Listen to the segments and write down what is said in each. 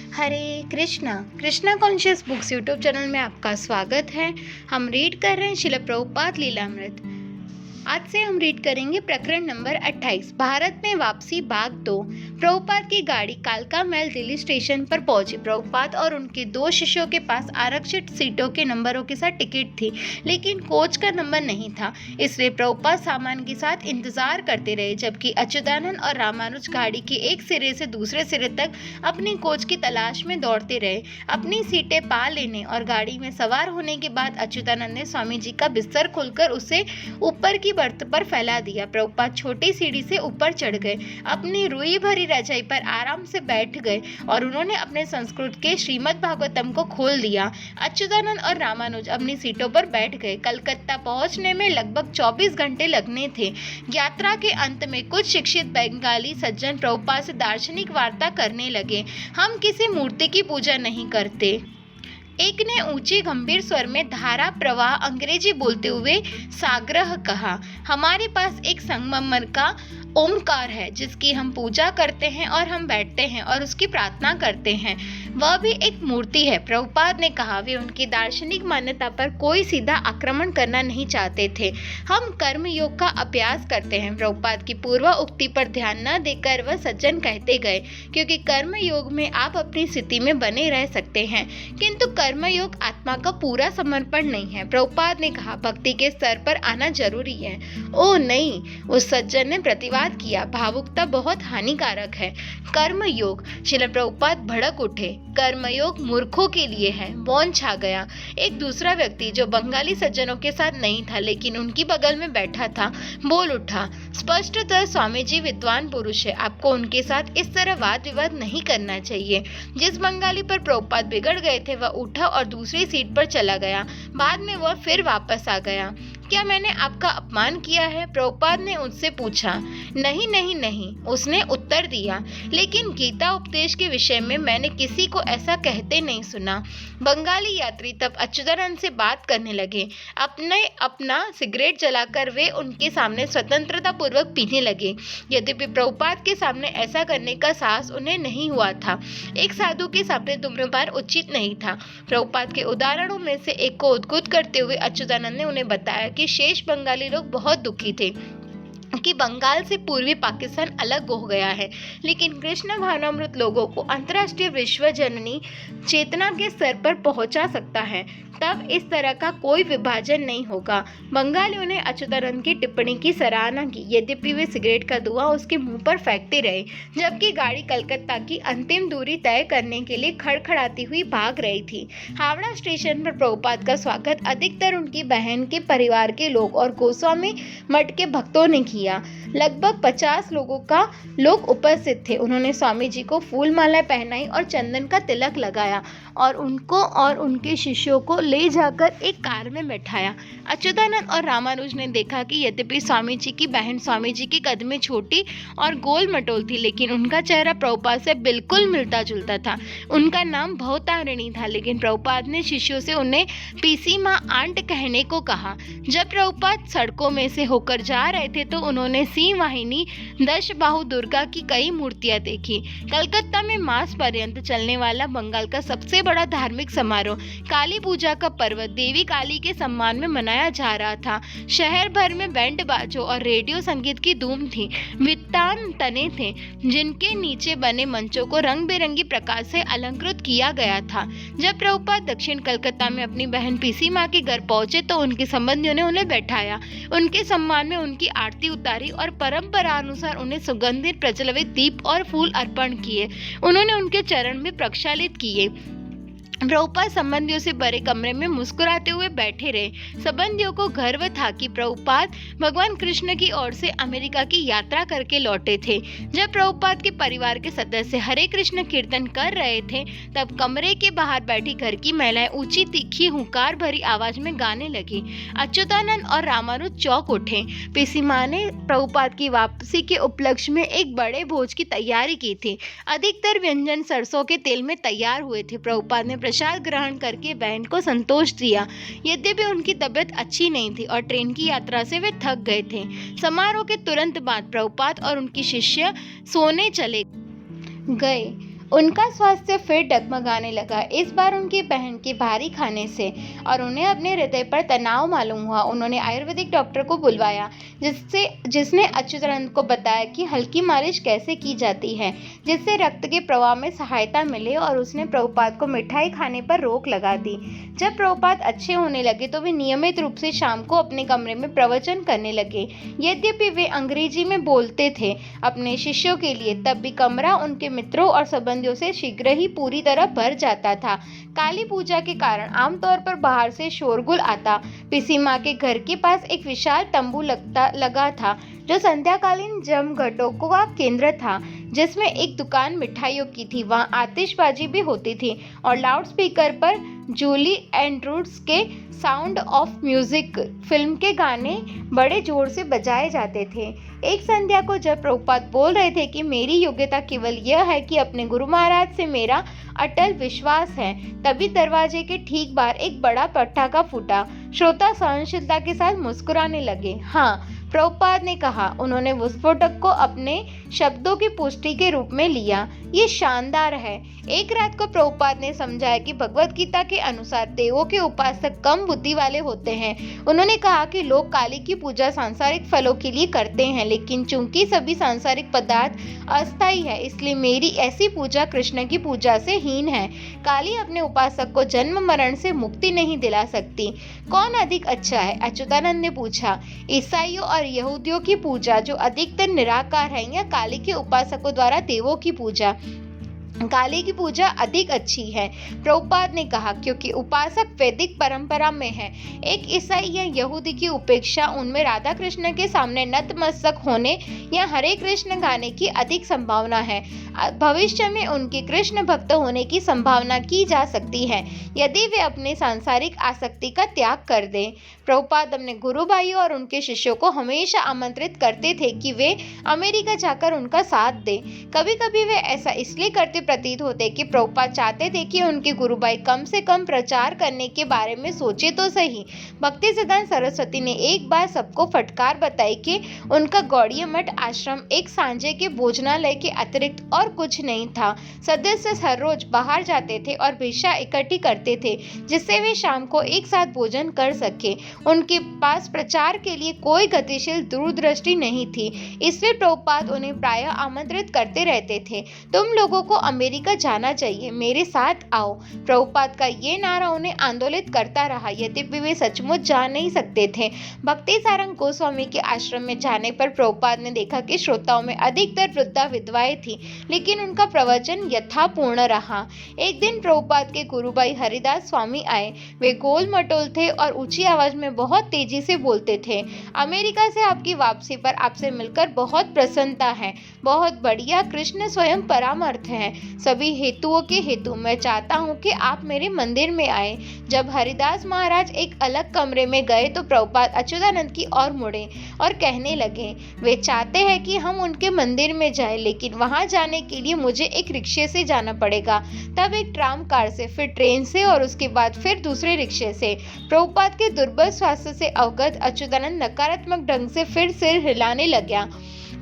हरे Krishna Krishna conscious books YouTube channel में आपका स्वागत है। हम रीड कर रहे हैं श्रील प्रभुपाद लीलामृत। आज से हम रीड करेंगे प्रकरण नंबर 28, भारत में वापसी भाग 2। प्रभुपाद की गाड़ी कालका मैल दिल्ली स्टेशन पर पहुंची। प्रभुपाद और उनके दो शिष्यों के पास आरक्षित सीटों के नंबरों के साथ टिकट थी, लेकिन कोच का नंबर नहीं था। इसलिए प्रभुपाद सामान के साथ इंतजार करते रहे, जबकि अच्युतानंद और रामानुज गाड़ी के एक सिरे से दूसरे सिरे तक अपनी कोच की तलाश में दौड़ते रहे। अपनी सीटें पा लेने और गाड़ी में सवार होने के बाद अच्युतानंद ने स्वामी जी का बिस्तर खोलकर उसे ऊपर की बर्थ पर फैला दिया। प्रभुपाद छोटी सीढ़ी से ऊपर चढ़ गए, अपनी रुई भरी रजाई पर आराम से बैठ गए और उन्होंने अपने संस्कृत के श्रीमद् भागवतम को खोल दिया। अच्युतानंद और रामानुज अपनी सीटों पर बैठ गए। कलकत्ता पहुंचने में लगभग 24 घंटे लगने थे। यात्रा के अंत में कुछ शिक्षित बंगाली सज्जन प्रभुपाद से दार्शनिक वार्ता करने लगे। हम किसी मूर्ति की पूजा नहीं करते, एक ने ऊंचे गंभीर स्वर में धारा प्रवाह अंग्रेजी बोलते हुए साग्रह कहा। हमारे पास एक संगमरमर का ओमकार है जिसकी हम पूजा करते हैं और हम बैठते हैं और उसकी प्रार्थना करते हैं। वह भी एक मूर्ति है, प्रभुपाद ने कहा। वे उनकी दार्शनिक मान्यता पर कोई सीधा आक्रमण करना नहीं चाहते थे। हम कर्म योग का अभ्यास करते हैं। प्रभुपाद की पूर्व उक्ति पर ध्यान न देकर वह सज्जन कहते गए, क्योंकि कर्म योग में आप अपनी स्थिति में बने रह सकते हैं, किंतु कर्मयोग आत्मा का पूरा समर्पण नहीं है। प्रभुपाद ने कहा, भक्ति के स्तर पर आना जरूरी है। ओह नहीं, उस सज्जन ने प्रतिवाद किया, भावुकता बहुत हानिकारक है। कर्मयोग। श्रील प्रभुपाद भड़क उठे, कर्मयोग मूर्खों के लिए है। मौन छा गया। एक दूसरा व्यक्ति जो बंगाली सज्जनों के साथ नहीं था लेकिन उनकी बगल में बैठा था, बोल उठा, स्पष्टतः स्वामी जी विद्वान पुरुष है, आपको उनके साथ इस तरह वाद विवाद नहीं करना चाहिए। जिस बंगाली पर प्रभुपाद बिगड़ गए थे वह उठा और दूसरी सीट पर चला गया। बाद में वह फिर वापस आ गया। क्या मैंने आपका अपमान किया है? प्रभुपाद ने उससे पूछा। नहीं नहीं नहीं, उसने उत्तर दिया, लेकिन गीता उपदेश के विषय में मैंने किसी को ऐसा कहते नहीं सुना। बंगाली यात्री तब अच्युतानंद से बात करने लगे। अपना सिगरेट जलाकर वे उनके सामने स्वतंत्रता पूर्वक पीने लगे। यद्यपि प्रभुपाद के सामने ऐसा करने का साहस उन्हें नहीं हुआ था। एक साधु के सामने धूम्रपान उचित नहीं था। प्रभुपाद के उदाहरणों में से एक को उद्धृत करते हुए अच्युतानंद ने उन्हें बताया कि शेष बंगाली लोग बहुत दुखी थे कि बंगाल से पूर्वी पाकिस्तान अलग हो गया है, लेकिन कृष्ण भावनामृत लोगों को अंतर्राष्ट्रीय विश्व जननी चेतना के स्तर पर पहुंचा सकता है। तब इस तरह का कोई विभाजन नहीं होगा। बंगालियों ने अच्युतानंद की टिप्पणी की सराहना की, यद्यपि वे सिगरेट का धुआं उसके मुंह पर फेंकते रहे, जबकि गाड़ी कलकत्ता की अंतिम दूरी तय करने के लिए खड़खड़ाती हुई भाग रही थी। हावड़ा स्टेशन पर प्रभुपाद का स्वागत अधिकतर उनकी बहन के परिवार के लोग और गोस्वामी मठ के भक्तों ने किया। लगभग 50 लोग उपस्थित थे। उन्होंने स्वामी जी को फूल माला पहनाई और चंदन का तिलक लगाया और उनको और उनके शिष्यों को ले जाकर एक कार में बैठाया। अच्युतानंद और रामानुज ने देखा कि यद्यपि स्वामी जी की बहन स्वामी जी के कद में छोटी और गोल मटोल थी, लेकिन उनका चेहरा प्रभुपाद से बिल्कुल मिलता जुलता था। उनका नाम भवतारिणी था, लेकिन प्रभुपाद ने शिष्यों से उन्हें पीसी माँ आंट कहने को कहा। जब प्रभुपाद सड़कों में से होकर जा रहे थे तो उन्होंने सिंह वाहिनी दशबाहु दुर्गा की कई मूर्तियां देखी। कलकत्ता में मास पर्यंत चलने वाला बंगाल का सबसे बड़ा धार्मिक समारोह काली पूजा का पर्व देवी काली के सम्मान में मनाया जा रहा था। शहर भर में बैंड बाजों और रेडियो संगीत की धूम थी। वितान तने थे जिनके नीचे बने मंचों को रंग बिरंगी प्रकाश से अलंकृत किया गया था। जब प्रभुपाद दक्षिण कलकत्ता में अपनी बहन पीसी माँ के घर पहुंचे तो उनके संबंधियों ने उन्हें बैठाया, उनके सम्मान में उनकी आरती उतारी और परंपरा अनुसार उन्हें सुगंधित प्रज्वलित दीप और फूल अर्पण किए। उन्होंने उनके चरण में प्रक्षालित किए। प्रभुपाद संबंधियों से बड़े कमरे में मुस्कुराते हुए बैठे रहे। संबंधियों को गर्व था कि प्रभुपाद भगवान कृष्ण की ओर से अमेरिका की यात्रा करके लौटे थे। जब प्रभुपाद के परिवार के सदस्य हरे कृष्ण कीर्तन कर रहे थे तब कमरे के बाहर बैठी घर की महिलाएं ऊंची तीखी हुंकार भरी आवाज में गाने लगी। अच्युतानंद और रामानुज चौंक उठे। पीसी माँ ने प्रभुपाद की वापसी के उपलक्ष्य में एक बड़े भोज की तैयारी की थी। अधिकतर व्यंजन सरसों के तेल में तैयार हुए थे। प्रभुपाद ने प्रसाद ग्रहण करके बहन को संतोष दिया। यद्यपि उनकी तबीयत अच्छी नहीं थी और ट्रेन की यात्रा से वे थक गए थे। समारोह के तुरंत बाद प्रभुपाद और उनकी शिष्य सोने चले गए उनका स्वास्थ्य फिर डगमगाने लगा, इस बार उनकी बहन के भारी खाने से, और उन्हें अपने हृदय पर तनाव मालूम हुआ। उन्होंने आयुर्वेदिक डॉक्टर को बुलवाया, जिसने अच्युतानंद को बताया कि हल्की मालिश कैसे की जाती है जिससे रक्त के प्रवाह में सहायता मिले, और उसने प्रभुपाद को मिठाई खाने पर रोक लगा दी। जब प्रभुपाद अच्छे होने लगे तो वे नियमित रूप से शाम को अपने कमरे में प्रवचन करने लगे। यद्यपि वे अंग्रेजी में बोलते थे अपने शिष्यों के लिए, तब भी कमरा उनके मित्रों और संबंधियों से शीघ्र ही पूरी तरह भर जाता था। काली पूजा के कारण आमतौर पर बाहर से शोरगुल आता। पिसी माँ के घर के पास एक विशाल तंबू लगा था जो संध्याकालीन जमघटों का केंद्र था, जिसमें एक दुकान मिठाइयों की थी। वहाँ आतिशबाजी भी होती थी और लाउडस्पीकर पर जूली एंड्रूज के साउंड ऑफ म्यूजिक फिल्म के गाने बड़े जोर से बजाए जाते थे। एक संध्या को जब प्रभुपाद बोल रहे थे कि मेरी योग्यता केवल यह है कि अपने गुरु महाराज से मेरा अटल विश्वास है, तभी दरवाजे के ठीक बाहर एक बड़ा पटाखा फूटा। श्रोता सहनशीलता के साथ मुस्कुराने लगे। हाँ, प्रभुपाद ने कहा। उन्होंने विस्फोटक को अपने शब्दों की पुष्टि के रूप में लिया। ये शानदार है। एक रात को प्रभुपाद ने समझाया कि भगवत गीता के अनुसार देवों के उपासक कम बुद्धि वाले होते हैं। उन्होंने कहा कि लोग काली की पूजा सांसारिक फलों के लिए करते हैं, लेकिन चूंकि सभी सांसारिक पदार्थ अस्थायी है, इसलिए मेरी ऐसी पूजा कृष्ण की पूजा से हीन है। काली अपने उपासक को जन्म मरण से मुक्ति नहीं दिला सकती। कौन अधिक अच्छा है? अच्युतानंद ने पूछा। ईसाइयों और यहूदियों की पूजा जो अधिकतर निराकार है, या काली के उपासकों द्वारा देवों की पूजा? काली की पूजा अधिक अच्छी है, प्रभुपाद ने कहा, क्योंकि उपासक वैदिक परंपरा में है। एक ईसाई या यहूदी की उपेक्षा उनमें राधा कृष्ण के सामने नतमस्तक होने या हरे कृष्ण गाने की अधिक संभावना है। भविष्य में उनके कृष्ण भक्त होने की संभावना की जा सकती है यदि वे अपने सांसारिक आसक्ति का त्याग कर दें। प्रभुपाद अपने गुरु भाइयों और उनके शिष्यों को हमेशा आमंत्रित करते थे कि वे अमेरिका जाकर उनका साथ दें। कभी कभी वे ऐसा इसलिए करते प्रतीत होते कि प्रभुपाद चाहते थे कि उनके गुरु भाई कम से कम प्रचार करने के बारे में सोचे तो सही। भक्ति सिद्धांत सरस्वती ने एक बार सबको फटकार बताई कि उनका गौड़ीय मठ आश्रम एक सांझे के भोजनालय के अतिरिक्त और कुछ नहीं था। सदस्य हर रोज बाहर जाते थे और भिक्षा इकट्ठी करते थे जिससे वे शाम को एक साथ भोजन कर सके। उनके पास प्रचार के लिए कोई गतिशील दूरदृष्टि नहीं थी, इसलिए प्रभुपाद उन्हें प्रायः आमंत्रित करते रहते थे, तुम लोगों को अमेरिका जाना चाहिए, मेरे साथ आओ। प्रभुपाद का ये नारा उन्हें आंदोलित करता रहा, यद्यपि वे सचमुच जा नहीं सकते थे। भक्ति सारंग गोस्वामी के आश्रम में जाने पर प्रभुपाद ने देखा कि श्रोताओं में अधिकतर वृद्धा विधवाएं थी, लेकिन उनका प्रवचन यथापूर्ण रहा। एक दिन प्रभुपाद के गुरुभाई हरिदास स्वामी आए। वे गोल मटोल थे और ऊंची आवाज में बहुत तेजी से बोलते थे। अमेरिका से आपकी वापसी पर आपसे मिलकर बहुत प्रसन्नता है। बहुत बढ़िया, कृष्ण स्वयं परामर्थ है। सभी हेतुओं के हेतु मैं चाहता हूँ कि आप मेरे मंदिर में आए। जब हरिदास महाराज एक अलग कमरे में गए तो प्रभुपाद अच्युतानंद की ओर मुड़े और कहने लगे, वे चाहते हैं कि हम उनके मंदिर में जाएं, लेकिन वहां जाने के लिए मुझे एक रिक्शे से जाना पड़ेगा, तब एक ट्राम कार से, फिर ट्रेन से और उसके बाद फिर दूसरे रिक्शे से। प्रभुपाद के दुर्बल स्वास्थ्य से अवगत अच्युतानंद नकारात्मक ढंग से फिर सिर हिलाने लगा।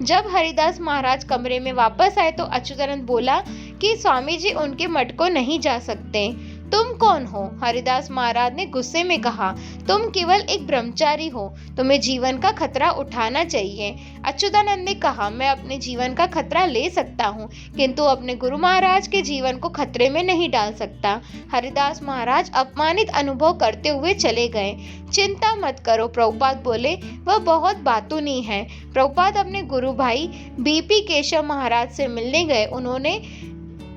जब हरिदास महाराज कमरे में वापस आए तो अच्युतानंद बोला कि स्वामी जी उनके मठ को नहीं जा सकते। तुम कौन हो? हरिदास महाराज ने गुस्से में कहा। तुम केवल एक ब्रह्मचारी हो, तुम्हें जीवन का खतरा उठाना चाहिए। अच्युतानंद ने कहा, मैं अपने जीवन का खतरा ले सकता हूँ, किंतु अपने गुरु महाराज के जीवन को खतरे में नहीं डाल सकता। हरिदास महाराज अपमानित अनुभव करते हुए चले गए। चिंता मत करो, प्रभुपाद बोले, वह बहुत बातूनी है। प्रभुपाद अपने गुरु भाई बीपी केशव महाराज से मिलने गए। उन्होंने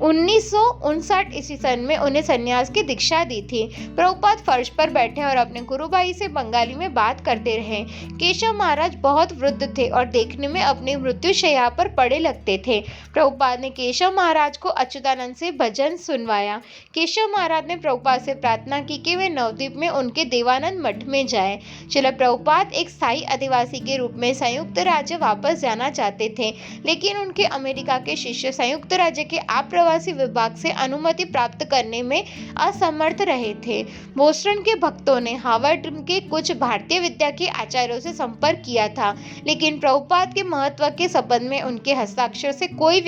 1959 ईस्वी सन में उन्हें सन्यास की दीक्षा दी थी। प्रभुपाद फर्श पर बैठे और अपने गुरु भाई से बंगाली में बात करते रहे। केशव महाराज बहुत वृद्ध थे और देखने में अपनी मृत्युशैया पर पड़े लगते थे। प्रभुपाद ने केशव महाराज को अच्युतानंद से भजन सुनवाया। केशव महाराज ने प्रभुपाद से प्रार्थना की कि वे नवद्वीप में उनके देवानंद मठ में जाएं। श्रील प्रभुपाद एक स्थायी अधिवासी के रूप में संयुक्त राज्य वापस जाना चाहते थे, लेकिन उनके अमेरिका के शिष्य संयुक्त राज्य के आप्रवासी विभाग से अनुमति प्राप्त करने में असमर्थ रहे थे। बोस्टन के भक्तों ने हार्वर्ड के कुछ भारतीय विद्या के आचार्यों से संपर्क किया था, लेकिन प्रभुपाद के महत्व के संबंध में उनके हस्ताक्षर से कोई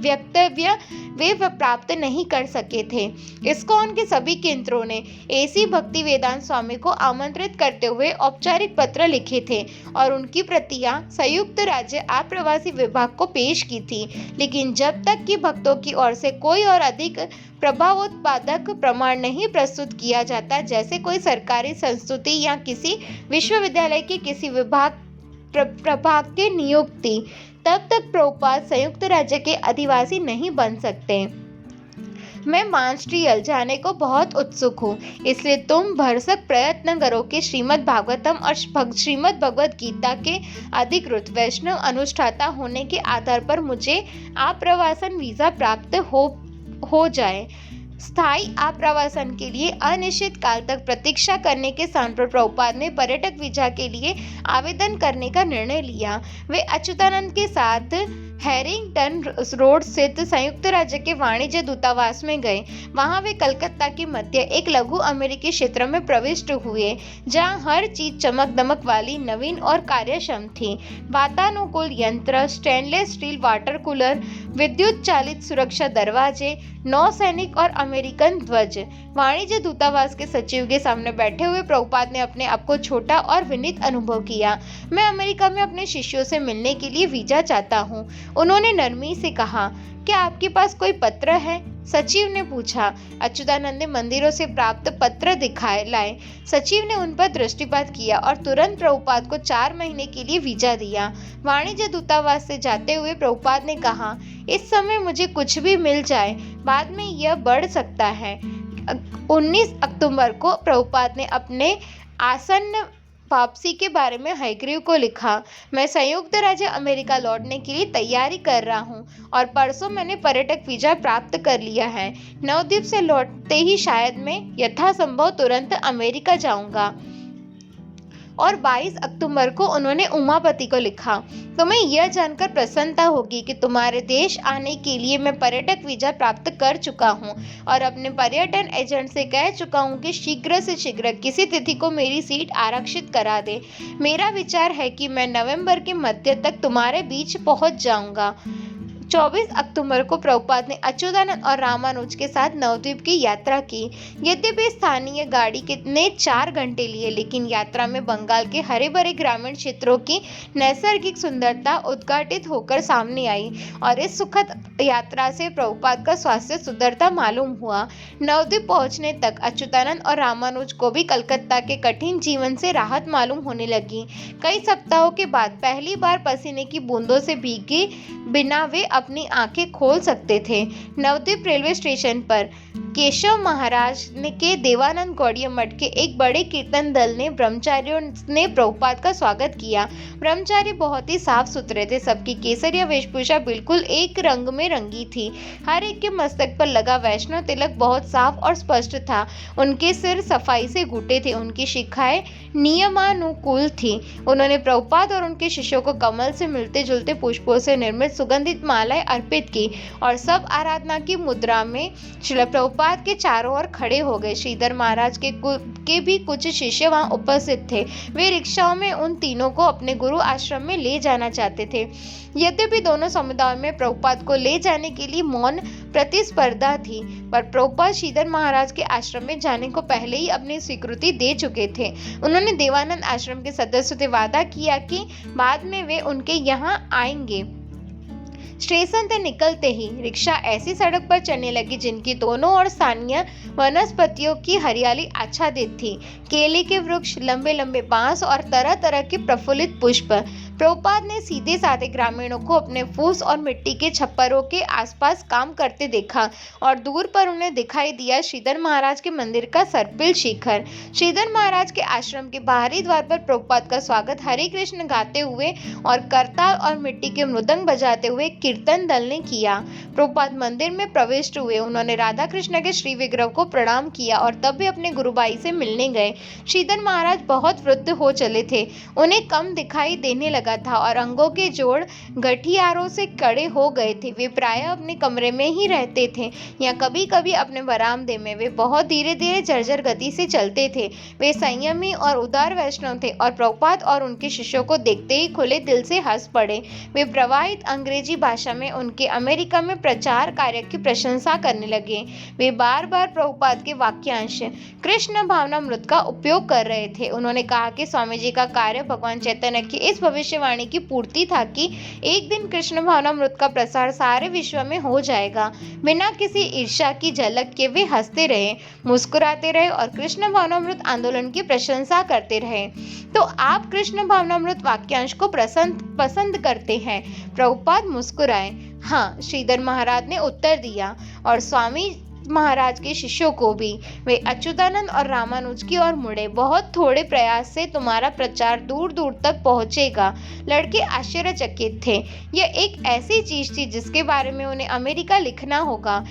वक्तव्य वे प्राप्त नहीं कर सके थे। इस्कॉन के सभी केंद्रों ने एसी भक्ति वेदांत स्वामी को आमंत्रित करते हुए औपचारिक पत्र लिखे थे और उनकी प्रतियां संयुक्त राज्य आप्रवासी विभाग को पेश की थी, लेकिन जब तक कि भक्तों की ओर से कोई और अधिक प्रभावोत्पादक प्रमाण नहीं प्रस्तुत किया जाता, जैसे कोई सरकारी संस्तुति या किसी विश्वविद्यालय के किसी प्रभाग की नियुक्ति, तब तक प्रभुपाद संयुक्त राज्य के अधिवासी नहीं बन सकते। मैं मॉन्ट्रियल जाने को बहुत उत्सुक हूँ, इसलिए तुम भरसक प्रयत्न करो कि श्रीमद् भागवतम और श्रीमद् भगवद गीता के अधिकृत वैष्णव अनुष्ठाता होने के आधार पर मुझे आप्रवासन वीजा प्राप्त हो जाए। स्थायी आप्रवासन के लिए अनिश्चित काल तक प्रतीक्षा करने के स्थान पर प्रभुपाद ने पर्यटक वीजा के लिए आवेदन करने का निर्णय लिया। वे अच्युतानंद के साथ हैरिंगटन रोड स्थित संयुक्त राज्य के वाणिज्य दूतावास में गए। वहां वे कलकत्ता के मध्य एक लघु अमेरिकी क्षेत्र में प्रविष्ट हुए, जहां हर चीज चमक दमक वाली, नवीन और कार्यक्षम थी। वातानुकूल यंत्र, स्टेनलेस स्टील वाटर कूलर, विद्युत चालित सुरक्षा दरवाजे, नौसैनिक और अमेरिकन ध्वज। वाणिज्य दूतावास के सचिव के सामने बैठे हुए प्रभुपाद ने अपने आप को छोटा और विनीत अनुभव किया। मैं अमेरिका में अपने शिष्यों से मिलने के लिए वीजा चाहता हूँ, उन्होंने नरमी से कहा। क्या आपके पास कोई पत्र है? सचिव ने पूछा। अच्युतानंद ने मंदिरों से प्राप्त पत्र लाए। सचिव ने उन पर दृष्टिपात किया और तुरंत प्रभुपाद को 4 महीने के लिए वीजा दिया। वाणिज्य दूतावास से जाते हुए प्रभुपाद ने कहा, इस समय मुझे कुछ भी मिल जाए, बाद में यह बढ़ सकता है। 19 अक्टूबर को प्रभुपाद ने अपने आसन्न वापसी के बारे में हयग्रीव को लिखा। मैं संयुक्त राज्य अमेरिका लौटने के लिए तैयारी कर रहा हूँ और परसों मैंने पर्यटक वीजा प्राप्त कर लिया है। नवद्वीप से लौटते ही शायद मैं यथासंभव तुरंत अमेरिका जाऊंगा। और 22 अक्टूबर को उन्होंने उमापति को लिखा, तुम्हें यह जानकर प्रसन्नता होगी कि तुम्हारे देश आने के लिए मैं पर्यटक वीजा प्राप्त कर चुका हूँ और अपने पर्यटन एजेंट से कह चुका हूँ कि शीघ्र से शीघ्र किसी तिथि को मेरी सीट आरक्षित करा दे। मेरा विचार है कि मैं नवंबर के मध्य तक तुम्हारे बीच पहुँच जाऊंगा। 24 अक्टूबर को प्रभुपाद ने अच्युतानंद और रामानुज के साथ नवद्वीप की यात्रा की। यद्यपि स्थानीय गाड़ी ने 4 घंटे लिए, लेकिन यात्रा में बंगाल के हरे भरे ग्रामीण क्षेत्रों की नैसर्गिक सुंदरता उद्घाटित होकर सामने आई और इस सुखद यात्रा से प्रभुपाद का स्वास्थ्य सुधरता मालूम हुआ। नवद्वीप पहुंचने तक अच्युतानंद और रामानुज को भी कलकत्ता के कठिन जीवन से राहत मालूम होने लगी। कई सप्ताहों के बाद पहली बार पसीने की बूंदों से भीगे बिना वे अपनी आंखें खोल सकते थे। नवद्वीप रेलवे स्टेशन पर केशव महाराज के देवानंद गौड़ीय मठ के एक बड़े कीर्तन दल ने ब्रह्मचारियों ने प्रभुपाद का स्वागत किया। ब्रह्मचारी बहुत ही साफ सुथरे थे। सबकी केसरिया वेशभूषा बिल्कुल एक रंग में रंगी थी। हर एक के मस्तक पर लगा वैष्णव तिलक बहुत साफ और स्पष्ट था। उनके सिर सफाई से घुटे थे। उनकी शिखाएं नियमानुकूल थी। उन्होंने प्रभुपाद और उनके शिष्यों को कमल से मिलते जुलते पुष्पों से निर्मित सुगंधित मालाएं अर्पित की और सब आराधना की मुद्रा में श्रील प्रभुपाद के चारों ओर खड़े हो गए। श्रीधर महाराज के भी कुछ शिष्य वहां उपस्थित थे। वे रिक्शाओं में उन तीनों को अपने गुरु आश्रम में ले जाना चाहते थे। यद्यपि दोनों समुदायों में प्रभुपाद को ले जाने के लिए मौन प्रतिस्पर्धा थी, पर प्रभुपाद श्रीधर महाराज के आश्रम में जाने को पहले ही अपनी स्वीकृति दे चुके थे। उन्होंने देवानंद आश्रम के सदस्यों से वादा किया कि बाद में वे उनके यहाँ आएंगे। स्टेशन से निकलते ही रिक्शा ऐसी सड़क पर चलने लगी जिनकी दोनों ओर स्थानीय वनस्पतियों की हरियाली आच्छादित थी। केले के वृक्ष, लंबे लंबे बांस और तरह तरह के प्रफुल्लित पुष्प। प्रभुपाद ने सीधे साधे ग्रामीणों को अपने फूस और मिट्टी के छप्परों के आसपास काम करते देखा और दूर पर उन्हें दिखाई दिया श्रीधर महाराज के मंदिर का सर्पिल शिखर। श्रीधर महाराज के आश्रम के बाहरी द्वार पर प्रभुपाद का स्वागत हरे कृष्ण गाते हुए और करताल और मिट्टी के मृदंग बजाते हुए कीर्तन दल ने किया। प्रभुपाद मंदिर में प्रविष्ट हुए। उन्होंने राधा कृष्ण के श्री विग्रह को प्रणाम किया और तब भी अपने गुरुभाई से मिलने गए। श्रीधर महाराज बहुत वृद्ध हो चले थे। उन्हें कम दिखाई देने लगा था और अंगों के जोड़ गठियारों से कड़े हो गए थे। वे प्रायः अपने कमरे में ही रहते थे या कभी-कभी अपने बरामदे में। वे बहुत धीरे-धीरे जर्जर गति से चलते थे। वे संयमी और उदार वैष्णव थे और प्रभुपाद और उनके शिष्यों को देखते ही खुले दिल से हंस पड़े। वे प्रवाहित अंग्रेजी भाषा में उनके अमेरिका में प्रचार कार्य की प्रशंसा करने लगे। वे बार-बार प्रभुपाद के वाक्यांश कृष्ण भावनामृत का उपयोग कर रहे थे। उन्होंने कहा कि स्वामी जी का कार्य भगवान चैतन्य की इस भविष्यवाणी की पूर्ति था कि एक दिन कृष्ण भावनामृत का प्रसार सारे विश्व में हो जाएगा। बिना किसी ईर्ष्या की झलक के वे हंसते रहे, मुस्कुराते रहे और कृष्ण भावनामृत आंदोलन की प्रशंसा करते रहे। तो आप कृष्ण भावनामृत वाक्यांश को पसंद करते हैं? प्रभुपाद मुस्कुराए। हाँ, श्रीधर महाराज ने उत्तर दिया, और स्वामी महाराज के शिष्यों को भी। वे अच्युतानंद और रामानुज की ओर मुड़े। बहुत थोड़े प्रयास से तुम्हारा प्रचार दूर दूर तक पहुंचेगा। लड़के आश्चर्यचकित थे। यह एक ऐसी चीज थी जिसके बारे में उन्हें अमेरिका लिखना होगा।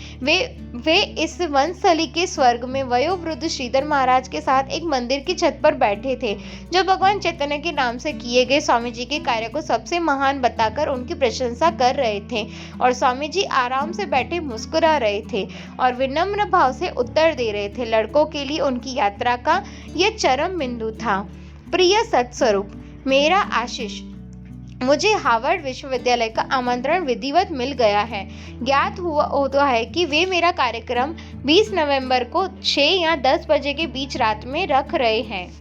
वे इस वनस्थली के स्वर्ग में वयोवृद्ध श्रीधर महाराज के साथ एक मंदिर की छत पर बैठे थे, जो भगवान चैतन्य के नाम से किए गए स्वामी जी के कार्य को सबसे महान बताकर उनकी प्रशंसा कर रहे थे। और स्वामी जी आराम से बैठे मुस्कुरा रहे थे और विनम्र भाव से उत्तर दे रहे थे। लड़कों के लिए उनकी यात्रा का यह चरम बिंदु था। प्रिय सत्स्वरूप, मेरा आशीष, मुझे हार्वर्ड विश्वविद्यालय का आमंत्रण विधिवत मिल गया है। ज्ञात होता है कि वे मेरा कार्यक्रम 20 नवंबर को 6 या 10 बजे के बीच रात में रख रहे हैं।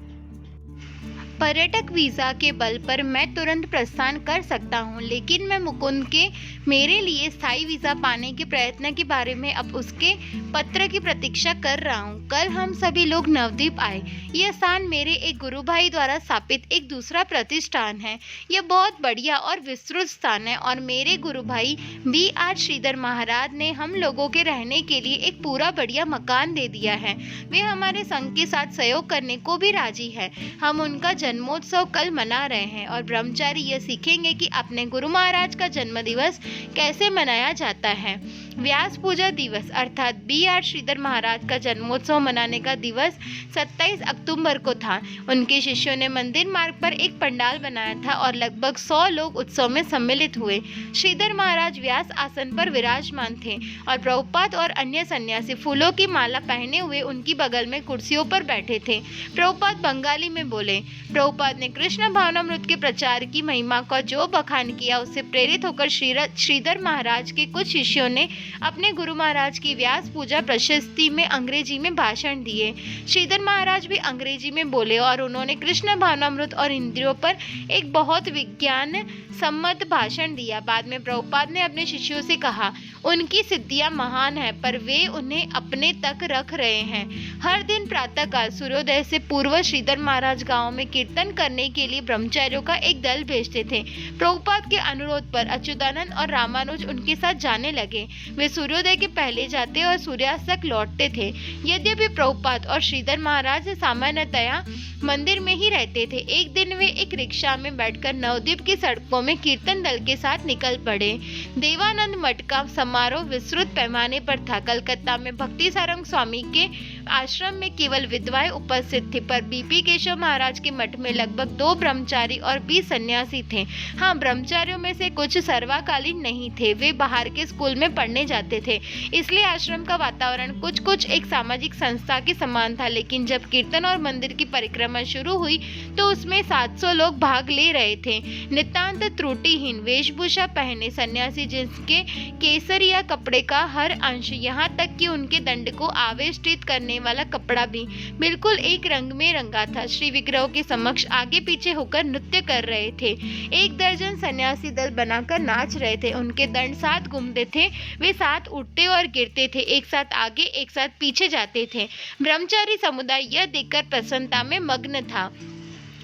पर्यटक वीज़ा के बल पर मैं तुरंत प्रस्थान कर सकता हूँ, लेकिन मैं मुकुंद के मेरे लिए स्थायी वीज़ा पाने के प्रयत्न के बारे में अब उसके पत्र की प्रतीक्षा कर रहा हूँ। कल हम सभी लोग नवद्वीप आए। यह स्थान मेरे एक गुरु भाई द्वारा स्थापित एक दूसरा प्रतिष्ठान है। यह बहुत बढ़िया और विस्तृत स्थान है और मेरे गुरु भाई B.R. श्रीधर महाराज ने हम लोगों के रहने के लिए एक पूरा बढ़िया मकान दे दिया है। वे हमारे संघ के साथ सहयोग करने को भी राजी है। हम उनका जन्मोत्सव कल मना रहे हैं और ब्रह्मचारी यह सीखेंगे कि अपने गुरु महाराज का जन्म दिवस कैसे मनाया जाता है। व्यास पूजा दिवस अर्थात B.R. श्रीधर महाराज का जन्मोत्सव मनाने का दिवस 27 अक्टूबर को था। उनके शिष्यों ने मंदिर मार्ग पर एक पंडाल बनाया था और लगभग 100 लोग उत्सव में सम्मिलित हुए। श्रीधर महाराज व्यास आसन पर विराजमान थे और प्रभुपाद और अन्य सन्यासी फूलों की माला पहने हुए उनकी बगल में कुर्सियों पर बैठे थे। प्रभुपाद बंगाली में बोले। प्रभुपाद ने कृष्ण भावनामृत के प्रचार की महिमा का जो बखान किया, उससे प्रेरित होकर श्रीधर महाराज के कुछ शिष्यों ने अपने गुरु महाराज की व्यास पूजा प्रशस्ति में अंग्रेजी में भाषण दिए। श्रीधर महाराज भी अंग्रेजी में बोले और उन्होंने कृष्ण भावनामृत और इंद्रियों पर एक बहुत विज्ञान सम्मत भाषण दिया। बाद में प्रभुपाद ने अपने शिष्यों से कहा, उनकी सिद्धियां महान हैं, पर वे उन्हें अपने तक रख रहे हैं। हर दिन प्रातःकाल सूर्योदय से पूर्व श्रीधर महाराज गांव में कीर्तन करने के लिए ब्रह्मचारियों का एक दल भेजते थे। प्रभुपाद के अनुरोध पर अच्युतानंद और रामानुज उनके साथ जाने लगे। वे सूर्योदय के पहले जाते और सूर्यास्त तक लौटते थे। यद्यपि प्रभुपाद और श्रीधर महाराज सामान्यतया मंदिर में ही रहते थे। एक दिन वे एक रिक्शा में बैठकर नवद्वीप की सड़कों में कीर्तन दल के साथ निकल पड़े। देवानंद मठ का समारोह विस्तृत पैमाने पर था। कलकत्ता में भक्ति सारंग स्वामी के आश्रम में केवल विधवाएं उपस्थित थी, पर बीपी केशव महाराज के मठ में लगभग 2 ब्रह्मचारी और 20 सन्यासी थे। हाँ, ब्रह्मचारियों में से कुछ सर्वकालीन नहीं थे, वे बाहर के स्कूल में पढ़ने जाते थे, इसलिए आश्रम का वातावरण कुछ एक सामाजिक संस्था के समान था। लेकिन जब कीर्तन और मंदिर की परिक्रमा शुरू हुई तो उसमें 700 लोग भाग ले रहे थे। नितांत त्रुटिहीन वेशभूषा पहने सन्यासी, जिसके केसरिया कपड़े का हर अंश, यहाँ तक कि उनके दंड को आवेष्टित करने वाला कपड़ा भी बिल्कुल एक रंग में रंगा था, श्री विग्रहों के समक्ष आगे पीछे होकर नृत्य कर रहे थे। 1 दर्जन सन्यासी दल बनाकर नाच रहे थे। उनके दंड साथ घूमते थे, वे साथ उठते और गिरते थे, एक साथ आगे एक साथ पीछे जाते थे। ब्रह्मचारी समुदाय यह देखकर प्रसन्नता में मग्न था।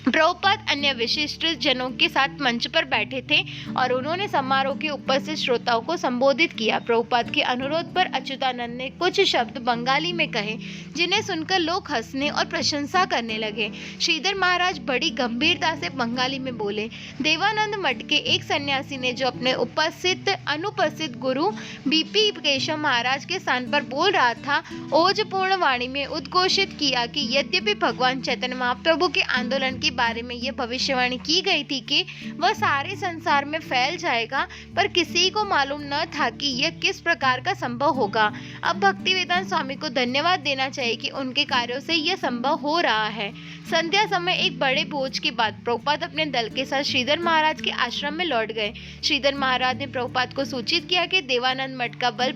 प्रभुपाद अन्य विशिष्ट जनों के साथ मंच पर बैठे थे और उन्होंने समारोह के उपस्थित श्रोताओं को संबोधित किया। प्रभुपाद के अनुरोध पर अच्युतानंद ने कुछ शब्द बंगाली में कहे, जिन्हें सुनकर लोग हंसने और प्रशंसा करने लगे। श्रीधर महाराज बड़ी गंभीरता से बंगाली में बोले। देवानंद मठ के एक सन्यासी ने, जो अपने अनुपस्थित गुरु बीपी केशव महाराज के स्थान पर बोल रहा था, ओजपूर्ण वाणी में उद्घोषित किया कि यद्यपि भगवान चैतन्य महाप्रभु के आंदोलन की बारे में यह भविष्यवाणी की गई थी कि वह सारे संसार में फैल जाएगा, पर किसी को मालूम न था कि यह किस प्रकार का संभव होगा। अब भक्तिवेदांत स्वामी को धन्यवाद देना चाहिए कि उनके कार्यों से यह संभव हो रहा है। संध्या समय एक बड़े भोज के बाद प्रभुपाद अपने दल के साथ श्रीधर महाराज के आश्रम में लौट गए। श्रीधर महाराज ने प्रभुपाद को सूचित किया कि देवानंद मठ का बल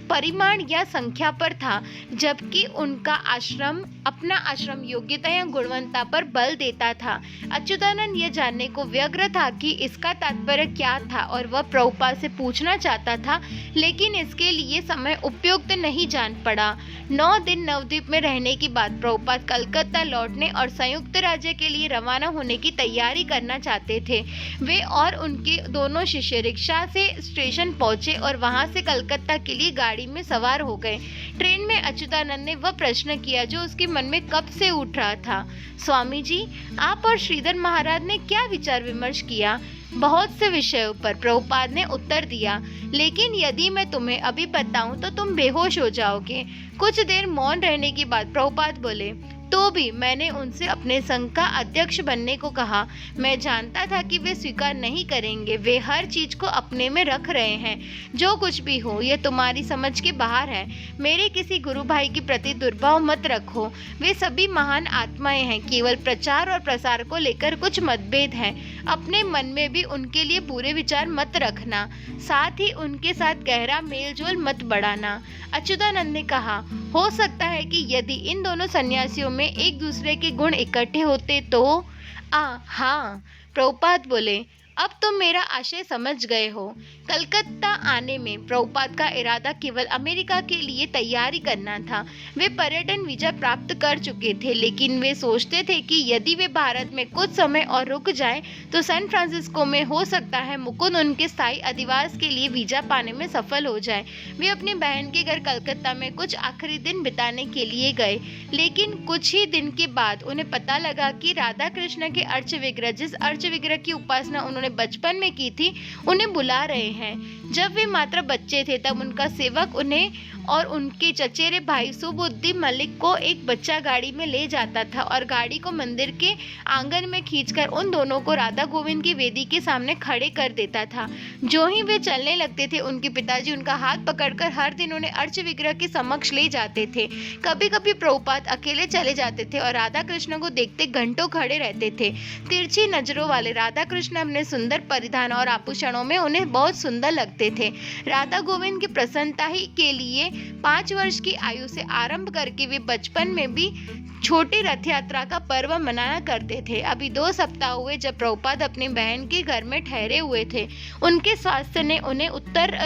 परिमाण या संख्या पर था, जबकि उनका अपना आश्रम योग्यता या गुणवत्ता पर बल देता था। अच्युतानंद यह जानने को व्यग्र था कि इसका तात्पर्य क्या था और वह प्रभुपाद से पूछना चाहता था, लेकिन इसके लिए समय उपयुक्त नहीं जान पड़ा। 9 दिन नवद्वीप में रहने के बाद प्रभुपाद कलकत्ता लौटने और संयुक्त राज्य के लिए रवाना होने की तैयारी करना चाहते थे। वे और उनके दोनों शिष्य रिक्शा से स्टेशन पहुंचे और वहां से कलकत्ता के लिए गाड़ी में सवार हो गए। ट्रेन में अच्युतानंद ने वह प्रश्न किया जो उसके मन में कब से उठ रहा था। स्वामी जी, आप और श्रीधर महाराज ने क्या विचार विमर्श किया? बहुत से विषयों पर, प्रभुपाद ने उत्तर दिया, लेकिन यदि मैं तुम्हें अभी बताऊं तो तुम बेहोश हो जाओगे। कुछ देर मौन रहने के बाद प्रभुपाद बोले, तो भी मैंने उनसे अपने संघ का अध्यक्ष बनने को कहा। मैं जानता था कि वे स्वीकार नहीं करेंगे। वे हर चीज को अपने में रख रहे हैं। जो कुछ भी हो, यह तुम्हारी समझ के बाहर है। मेरे किसी गुरु भाई के प्रति दुर्भाव मत रखो। वे सभी महान आत्माएं हैं। केवल प्रचार और प्रसार को लेकर कुछ मतभेद है। अपने मन में भी उनके लिए बुरे विचार मत रखना, साथ ही उनके साथ गहरा मेलजोल मत बढ़ाना। अच्युतानंद ने कहा, हो सकता है कि यदि इन दोनों सन्यासियों में एक दूसरे के गुण इकट्ठे होते तो। हाँ, प्रभुपाद बोले, अब तुम मेरा आशय समझ गए हो। कलकत्ता आने में प्रभुपाद का इरादा केवल अमेरिका के लिए तैयारी करना था। वे पर्यटन वीजा प्राप्त कर चुके थे, लेकिन वे सोचते थे कि यदि वे भारत में कुछ समय और रुक जाएं, तो सैन फ्रांसिस्को में हो सकता है मुकुंद उनके स्थायी अधिवास के लिए वीजा पाने में सफल हो जाए। वे अपनी बहन के घर कलकत्ता में कुछ आखिरी दिन बिताने के लिए गए, लेकिन कुछ ही दिन के बाद उन्हें पता लगा कि राधा कृष्ण के अर्चविग्रह, जिस अर्चविग्रह की उपासना उन्होंने बचपन में की थी, उन्हें बुला रहे हैं। जब वे मात्र बच्चे थे तब उनका सेवक उन्हें और उनके चचेरे भाई सुबुद्दीन मलिक को एक बच्चा गाड़ी में ले जाता था और गाड़ी को मंदिर के आंगन में खींचकर उन दोनों को राधा गोविंद की वेदी के सामने खड़े कर देता था। जो ही वे चलने लगते थे, उनके पिताजी उनका हाथ पकड़कर हर दिन उन्हें अर्च विग्रह के समक्ष ले जाते थे। कभी कभी प्रभुपाद अकेले चले जाते थे और राधा कृष्ण को देखते घंटों खड़े रहते थे। तिरछी नजरों वाले राधा कृष्ण अपने सुंदर परिधान और आभूषणों में उन्हें बहुत सुंदर लगते थे। राधा गोविंद की प्रसन्नता ही के लिए 5 वर्ष की आयु से आरंभ करके वे बचपन में भी छोटी रथ यात्रा का पर्व मनाया करते थे। अभी 2 सप्ताह हुए जब प्रभुपाद अपनी बहन के घर में ठहरे हुए थे। उनके स्वास्थ्य ने उन्हें उत्तर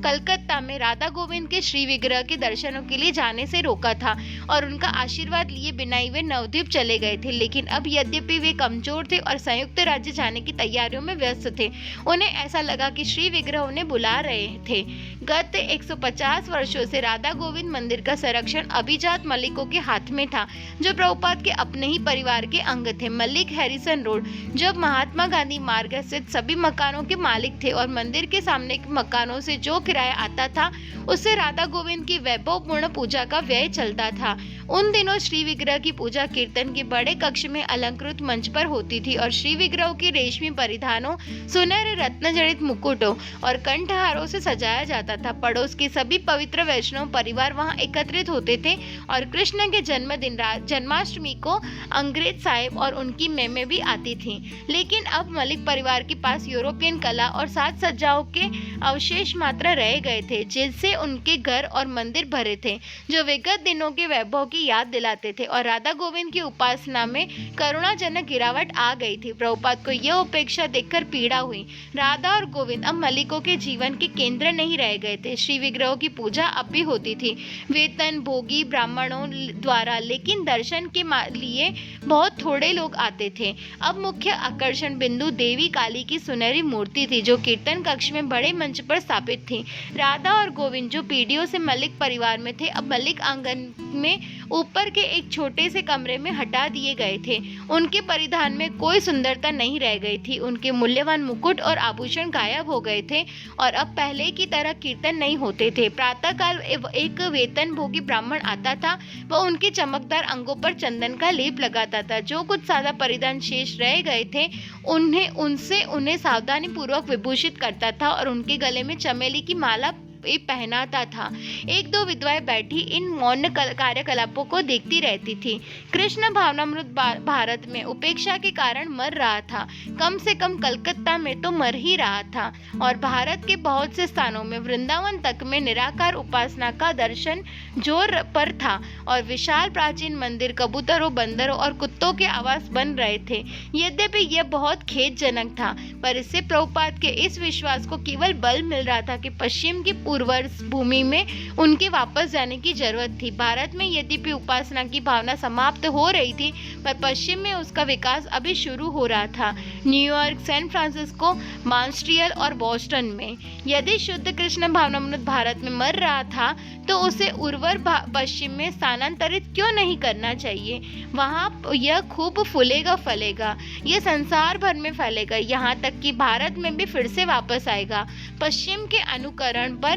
कलकत्ता में राधा गोविंद के श्री विग्रह के दर्शनों के लिए जाने से रोका था और उनका आशीर्वाद लिए बिना ही वे नवद्वीप चले गए थे। लेकिन अब यद्यपि वे कमजोर थे और संयुक्त राज्य जाने की तैयारियों में व्यस्त थे, उन्हें ऐसा लगा कि श्री विग्रह उन्हें बुला रहे थे। गत 150 वर्षों से राधा गोविंद मंदिर का संरक्षण अभिजात मलिकों के हाथ में था, जो प्रभुपाद के अपने ही परिवार के अंग थे। मलिक हैरिसन रोड, जो महात्मा गांधी मार्ग स्थित सभी मकानों के मालिक थे और मंदिर के सामने के मकानों से जो किराया आता था, उससे राधा गोविंद की वैभवपूर्ण पूजा का व्यय चलता था। उन दिनों श्री विग्रह की पूजा कीर्तन के बड़े कक्ष में अलंकृत मंच पर होती थी और श्री विग्रह के रेशमी परिधानों, सुनहरे रत्न जड़ित मुकुटों और कंठहारों से सजाया जाता था। पड़ोस के सभी पवित्र वैष्णव परिवार वहां एकत्रित होते थे और कृष्ण के जन्मदिन जन्माष्टमी को अंग्रेज साहिब और उनकी मेमें भी आती थी। लेकिन अब मलिक परिवार के पास यूरोपियन कला और साज सज्जाओं के अवशेष मात्र रह गए थे, जिससे उनके घर और मंदिर भरे थे, जो विगत दिनों के वैभव की याद दिलाते थे। और राधा गोविंद की उपासना में करुणाजनक गिरावट आ गई थी। प्रभुपाद को यह उपेक्षा देखकर पीड़ा हुई। राधा और गोविंद अब मलिकों के जीवन के केंद्र नहीं रह गए थे। श्री विग्रहों की पूजा अब भी होती थी, वेतन भोगी ब्राह्मणों द्वारा, लेकिन दर्शन के लिए बहुत थोड़े लोग आते थे। अब मुख्य आकर्षण बिंदु देवी काली की सुनहरी मूर्ति थी, जो कीर्तन कक्ष में बड़े मंच पर स्थापित थी। राधा और गोविंद जो पीढ़ियों से मलिक परिवार में थे, अब मलिक आंगन में ऊपर के एक छोटे से कमरे में हटा दिए गए थे। उनके परिधान में कोई सुंदरता नहीं रह गई थी। उनके मूल्यवान मुकुट और आभूषण गायब हो गए थे और अब पहले की तरह कीर्तन नहीं होते थे। प्रातःकाल एक वेतन भोगी ब्राह्मण आता था। वह उनके चमकदार अंगों पर चंदन का लेप लगाता था। जो कुछ सादा परिधान शेष रह गए थे उन्हें सावधानी पूर्वक विभूषित करता था और उनके गले में चमेली की माला पहनाता था। एक दो विधवाएं बैठी इन मौन कार्यकलापों को देखती रहती थी। कृष्ण भावनामृत भारत में उपेक्षा के कारण मर रहा था। कम से कम कलकत्ता में तो मर ही रहा था और भारत के बहुत से स्थानों में वृंदावन तक में निराकार उपासना का दर्शन जोर पर था और विशाल प्राचीन मंदिर कबूतरों, बंदरों और कुत्तों के आवास बन रहे थे। यद्यपि यह बहुत खेदजनक था, पर इससे प्रभुपाद के इस विश्वास को केवल बल मिल रहा था कि पश्चिम की पूर्वज भूमि में उनके वापस जाने की जरूरत थी। भारत में यद्यपि उपासना की भावना समाप्त हो रही थी, पर पश्चिम में उसका विकास अभी शुरू हो रहा था। न्यूयॉर्क, सैन फ्रांसिस्को, मॉन्ट्रियल और बोस्टन में यदि शुद्ध कृष्ण भावनामृत भारत में मर रहा था तो उसे उर्वर पश्चिम में स्थानांतरित क्यों नहीं करना चाहिए। वहाँ यह खूब फूलेगा फलेगा, यह संसार भर में फैलेगा, यहाँ तक कि भारत में भी फिर से वापस आएगा। पश्चिम के अनुकरण पर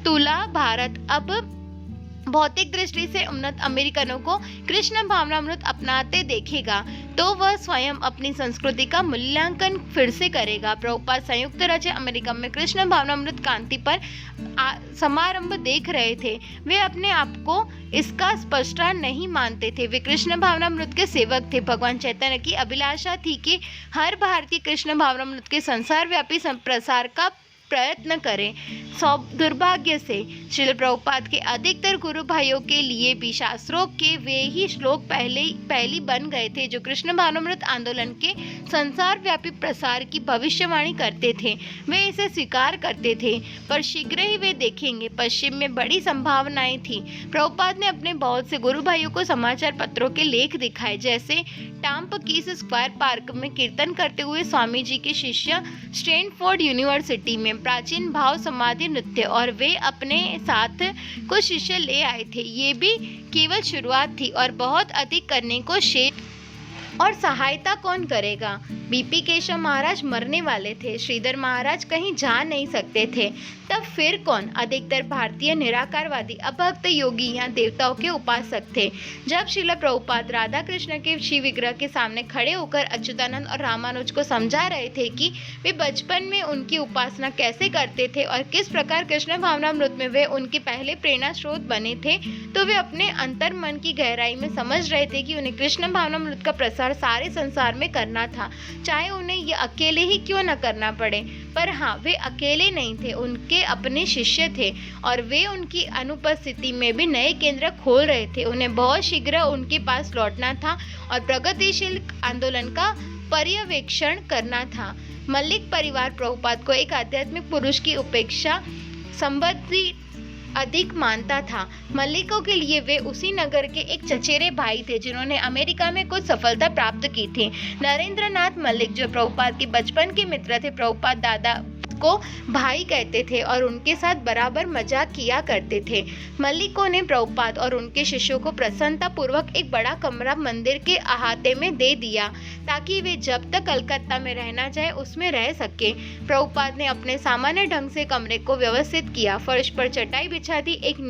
तुला भारत अब भौतिक दृष्टि से उन्नत अमेरिकनों को कृष्ण भावनामृत अपनाते देखेगा तो वह स्वयं अपनी संस्कृति का मूल्यांकन फिर से करेगा। प्रभुपाद संयुक्त राज्य अमेरिका में कृष्ण भावनामृत क्रांति पर समारंभ देख रहे थे। वे अपने आप को इसका स्पष्टा नहीं मानते थे। वे कृष्ण भावनामृत के सेवक थे। भगवान चैतन्य की अभिलाषा थी कि हर भारतीय कृष्ण भावनामृत के संसार व्यापी प्रसार का प्रयत्न करें। दुर्भाग्य से श्रील प्रभुपाद के अधिकतर गुरु भाइयों के लिए भी शास्त्रों के वे ही श्लोक पहली बन गए थे जो कृष्ण भावनामृत आंदोलन के संसार व्यापी प्रसार की भविष्यवाणी करते थे। वे इसे स्वीकार करते थे, पर शीघ्र ही वे देखेंगे पश्चिम में बड़ी संभावनाएं थी। प्रभुपाद ने अपने बहुत से गुरु भाइयों को समाचार पत्रों के लेख दिखाए, जैसे टाम्प कीस स्क्वायर पार्क में कीर्तन करते हुए स्वामी जी के शिष्य स्टैनफोर्ड यूनिवर्सिटी में प्राचीन भाव समाधि नृत्य, और वे अपने साथ कुछ शिष्य ले आए थे। ये भी केवल शुरुआत थी और बहुत अधिक करने को शेष। और सहायता कौन करेगा। बीपी केशव महाराज मरने वाले थे, श्रीधर महाराज कहीं जा नहीं सकते थे, तब फिर कौन। अधिकतर भारतीय निराकारवादी अभक्त योगी या देवताओं के उपासक थे। जब श्रील प्रभुपाद राधा कृष्ण के शिव विग्रह के सामने खड़े होकर अच्युतानंद और रामानुज को समझा रहे थे कि वे बचपन में उनकी उपासना कैसे करते थे और किस प्रकार कृष्ण भावनामृत में वे उनके पहले प्रेरणा स्रोत बने थे, तो वे अपने अंतर मन की गहराई में समझ रहे थे कि उन्हें कृष्ण भावनामृत का प्रसार सारे संसार में करना था, चाहे उन्हें ये अकेले ही क्यों न करना पड़े। पर हाँ, वे अकेले नहीं थे, उनके अपने शिष्य थे और वे उनकी अनुपस्थिति में भी नए केंद्र खोल रहे थे। उन्हें बहुत शीघ्र उनके पास लौटना था और प्रगतिशील आंदोलन का पर्यवेक्षण करना था। मल्लिक परिवार प्रभुपाद को एक आध्यात्मिक पुरुष की उपेक्षा संबंधी अधिक मानता था। मल्लिकों के लिए वे उसी नगर के एक चचेरे भाई थे जिन्होंने अमेरिका में कुछ सफलता प्राप्त की थी। नरेंद्रनाथ मल्लिक, जो प्रभुपाद के बचपन के मित्र थे, प्रभुपाद दादा को भाई कहते थे और उनके साथ बराबर मजाक किया करते थे। मल्लिकों ने प्रभुपाद और उनके शिष्यों को प्रसन्नता पूर्वक एक बड़ा कमरा मंदिर के अहाते में दे दिया ताकि वे जब तक कलकत्ता में रहना चाहे उसमें रह सके। प्रभुपाद ने अपने सामान्य ढंग से कमरे को व्यवस्थित किया, फर्श पर चटाई बिछा दी, एक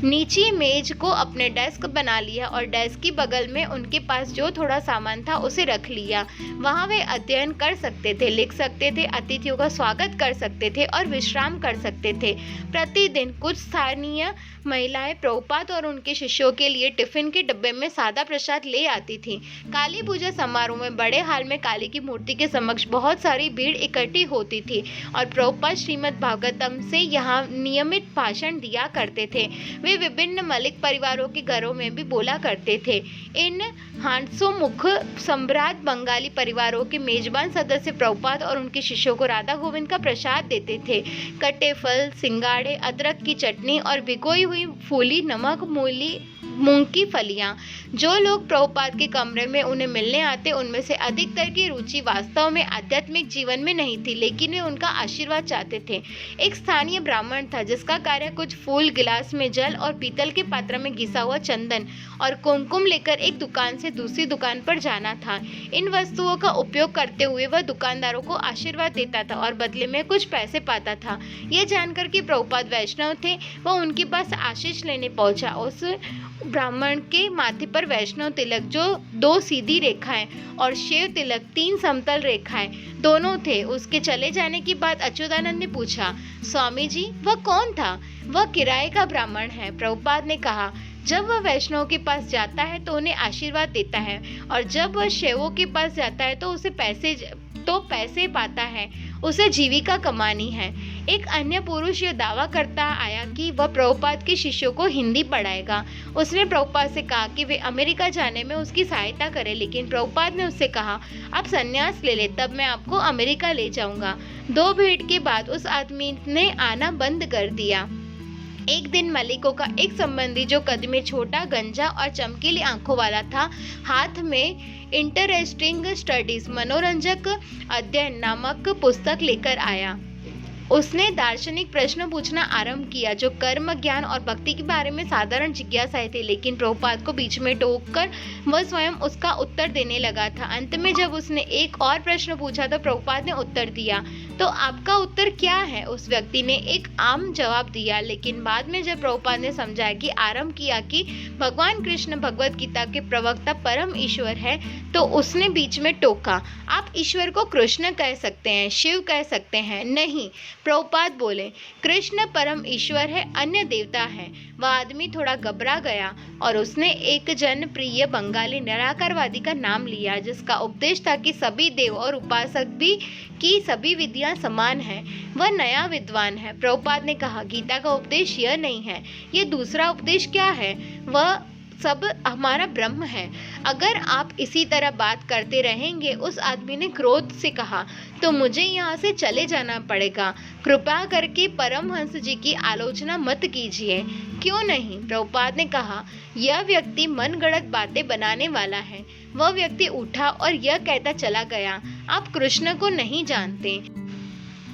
नीची मेज को अपने डेस्क बना लिया और डेस्क की बगल में उनके पास जो थोड़ा सामान था उसे रख लिया। वहां वे अध्ययन कर सकते थे, लिख सकते थे, अतिथियों का स्वागत कर सकते थे और विश्राम कर सकते थे। प्रतिदिन कुछ स्थानीय महिलाएं प्रभुपाद और उनके शिष्यों के लिए टिफिन के डब्बे में सादा प्रसाद ले आती थी। काली पूजा समारोह में बड़े हाल में काली की मूर्ति के समक्ष बहुत सारी भीड़ इकट्ठी होती थी और प्रभुपाद श्रीमद् भागवतम से यहाँ नियमित भाषण दिया करते थे। वे विभिन्न मलिक परिवारों के घरों में भी बोला करते थे। इन हास्योन्मुख सम्राट बंगाली परिवारों के मेजबान सदस्य प्रभुपाद और उनके शिष्यों को राधा गोविंद का प्रसाद देते थे। कटे फल, सिंगाड़े, अदरक की चटनी और भिगोई हुई फूली नमक मूली मूंग की फलियां। जो लोग प्रभुपाद के कमरे में उन्हें मिलने आते उनमें से अधिकतर की रुचि वास्तव में आध्यात्मिक जीवन में नहीं थी, लेकिन वे उनका आशीर्वाद चाहते थे। एक स्थानीय ब्राह्मण था जिसका कार्य कुछ फूल, गिलास में जल और पीतल के पात्र में घिसा हुआ चंदन और कुमकुम लेकर एक दुकान से दूसरी दुकान पर जाना था। इन वस्तुओं का उपयोग करते हुए वह दुकानदारों को आशीर्वाद देता था और बदले में कुछ पैसे पाता था। यह जानकर कि प्रभुपाद वैष्णव थे, वह उनके पास आशीष लेने पहुंचा। उस ब्राह्मण के माथे पर वैष्णव तिलक, जो 2 सीधी रेखाएं, और शिव तिलक, 3 समतल रेखाएं, दोनों थे। उसके चले जाने के बाद अच्युतानंद ने पूछा, स्वामी जी, वह कौन था? वह किराए का ब्राह्मण है, प्रभुपाद ने कहा। जब वह वैष्णव के पास जाता है तो उन्हें आशीर्वाद देता है, और जब वह शैवों के पास जाता है तो उसे पैसे पाता है। उसे जीविका कमानी है। एक अन्य पुरुष यह दावा करता आया कि वह प्रभुपाद के शिष्यों को हिंदी पढ़ाएगा। उसने प्रभुपाद से कहा कि वे अमेरिका जाने में उसकी सहायता करें, लेकिन प्रभुपाद ने उससे कहा, आप संन्यास ले ले, तब मैं आपको अमेरिका ले जाऊंगा। 2 भेंट के बाद उस आदमी ने आना बंद कर दिया। एक दिन मलिको का एक संबंधी, जो कद में छोटा, गंजा और चमकीली आंखों वाला था, हाथ में इंटरेस्टिंग स्टडीज, मनोरंजक अध्ययन नामक पुस्तक लेकर आया। उसने दार्शनिक प्रश्न पूछना आरंभ किया जो कर्म, ज्ञान और भक्ति के बारे में साधारण जिज्ञासाएं थे, लेकिन प्रभुपाद को बीच में टोककर वह स्वयं उसका उत्तर देने लगा था। अंत में जब उसने एक और प्रश्न पूछा तो प्रभुपाद ने उत्तर दिया। तो आपका उत्तर क्या है? उस व्यक्ति ने एक आम जवाब दिया, लेकिन बाद में जब प्रभुपाद ने समझाया कि आरंभ किया कि भगवान कृष्ण भगवत गीता के प्रवक्ता परम ईश्वर है, तो उसने बीच में टोका, आप ईश्वर को कृष्ण कह सकते हैं, शिव कह सकते हैं नहीं। प्रभुपाद बोले, कृष्ण परम ईश्वर है, अन्य देवता है। वह आदमी थोड़ा घबरा गया और उसने एक जनप्रिय बंगाली निराकारवादी का नाम लिया, जिसका उपदेश था कि सभी देव और उपासक भी की सभी विधियां समान हैं। वह नया विद्वान है। प्रभुपाद ने कहा, गीता का उपदेश यह नहीं है, ये दूसरा उपदेश क्या है? वह सब हमारा ब्रह्म है। अगर आप इसी तरह बात करते रहेंगे, उस आदमी ने क्रोध से कहा, तो मुझे यहाँ से चले जाना पड़ेगा। कृपया करके परमहंस जी की आलोचना मत कीजिए। क्यों नहीं? प्रभुपाद ने कहा, यह व्यक्ति मनगढ़ंत बातें बनाने वाला है। वह व्यक्ति उठा और यह कहता चला गया, आप कृष्ण को नहीं जानते।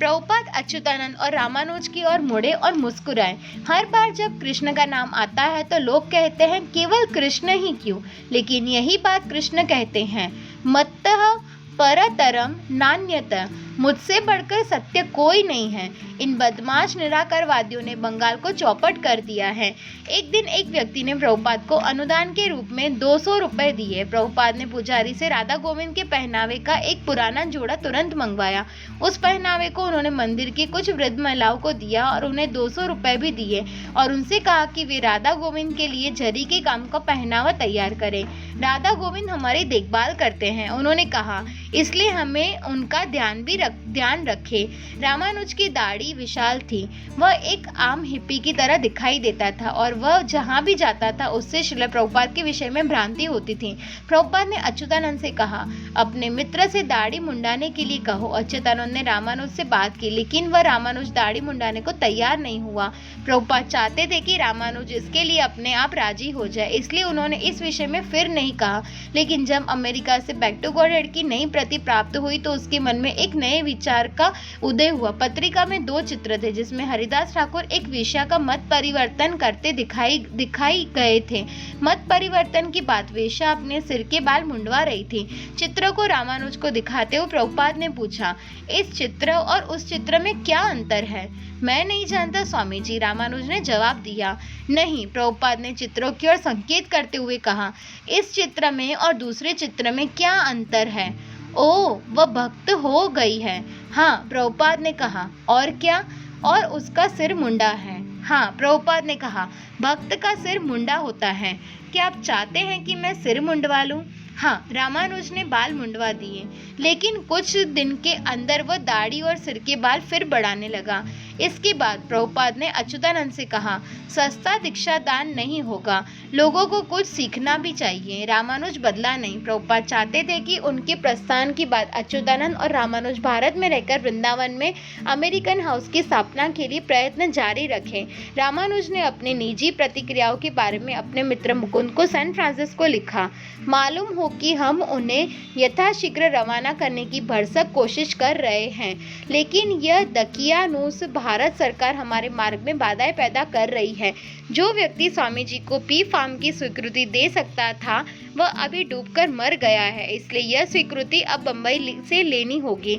प्रभुपाद अच्युतानंद और रामानुज की ओर मुड़े और मुस्कुराए। हर बार जब कृष्ण का नाम आता है तो लोग कहते हैं, केवल कृष्ण ही क्यों, लेकिन यही बात कृष्ण कहते हैं, मत्तः परतरम नान्यतः, मुझसे बढ़कर सत्य कोई नहीं है। इन बदमाश निराकारवादियों ने बंगाल को चौपट कर दिया है। एक दिन एक व्यक्ति ने प्रभुपाद को अनुदान के रूप में 200 रुपए दिए। प्रभुपाद ने पुजारी से राधा गोविंद के पहनावे का एक पुराना जोड़ा तुरंत मंगवाया। उस पहनावे को उन्होंने मंदिर की कुछ वृद्ध महिलाओं को दिया और उन्हें 200 रुपए भी दिए और उनसे कहा कि वे राधा गोविंद के लिए जरी के काम का पहनावा तैयार करें। राधा गोविंद हमारी देखभाल करते हैं, उन्होंने कहा, इसलिए हमें उनका ध्यान रखें। रामानुज की दाढ़ी विशाल थी। वह एक आम हिप्पी की तरह दिखाई देता था और वह जहाँ भी जाता था उससे श्रील प्रभुपाद के विषय में भ्रांति होती थी। प्रभुपाद ने अच्युतानंद से कहा, अपने मित्र से दाढ़ी मुंडाने के लिए कहो। अच्युतानंद ने रामानुज से बात की, लेकिन वह रामानुज दाढ़ी मुंडाने को तैयार नहीं हुआ। प्रभुपाद चाहते थे कि रामानुज इसके लिए अपने आप राजी हो जाए, इसलिए उन्होंने इस विषय में फिर नहीं कहा। लेकिन जब अमेरिका से बैक टू गॉडहेड की नई प्रति प्राप्त हुई तो उसके मन में एक नए विचार का उदय हुआ। पत्रिका में 2 चित्र थे जिसमें हरिदास ठाकुर एक वेश्या का मत परिवर्तन करते दिखाई गए थे। मत परिवर्तन की बात वेश्या अपने सिर के बाल मुंडवा रही थी। चित्र को रामानुज को दिखाते हुए प्रभुपाद ने पूछा, इस चित्र और उस चित्र में क्या अंतर है? मैं नहीं जानता स्वामी जी, रामानुज ने जवाब दिया। नहीं, प्रभुपाद ने चित्रों की ओर संकेत करते हुए कहा, इस चित्र में और दूसरे चित्र में क्या अंतर है? ओह, वह भक्त हो गई है। हाँ, प्रभुपाद ने कहा। और क्या? और उसका सिर मुंडा है। हाँ, प्रभुपाद ने कहा, भक्त का सिर मुंडा होता है। क्या आप चाहते हैं कि मैं सिर मुंडवा लूं? हाँ, रामानुज ने बाल मुंडवा दिए, लेकिन कुछ दिन के अंदर वह दाढ़ी और सिर के बाल फिर बढ़ाने लगा। इसके बाद प्रभुपाद ने अच्युतानंद से कहा, सस्ता दीक्षा दान नहीं होगा, लोगों को कुछ सीखना भी चाहिए। रामानुज बदला नहीं। प्रभुपाद चाहते थे कि उनके प्रस्थान के बाद अच्युतानंद और रामानुज भारत में रहकर वृंदावन में अमेरिकन हाउस की स्थापना के लिए प्रयत्न जारी रखें। रामानुज ने अपनी निजी प्रतिक्रियाओं के बारे में अपने मित्र मुकुंद को सैन फ्रांसिस्को लिखा। मालूम हो कि हम उन्हें यथाशीघ्र रवाना करने की भरसक कोशिश कर रहे हैं, लेकिन यह दकियानूस भारत सरकार हमारे मार्ग में बाधाएं पैदा कर रही है। जो व्यक्ति स्वामी जी को पी फार्म की स्वीकृति दे सकता था वह अभी डूबकर मर गया है, इसलिए यह स्वीकृति अब बंबई से लेनी होगी।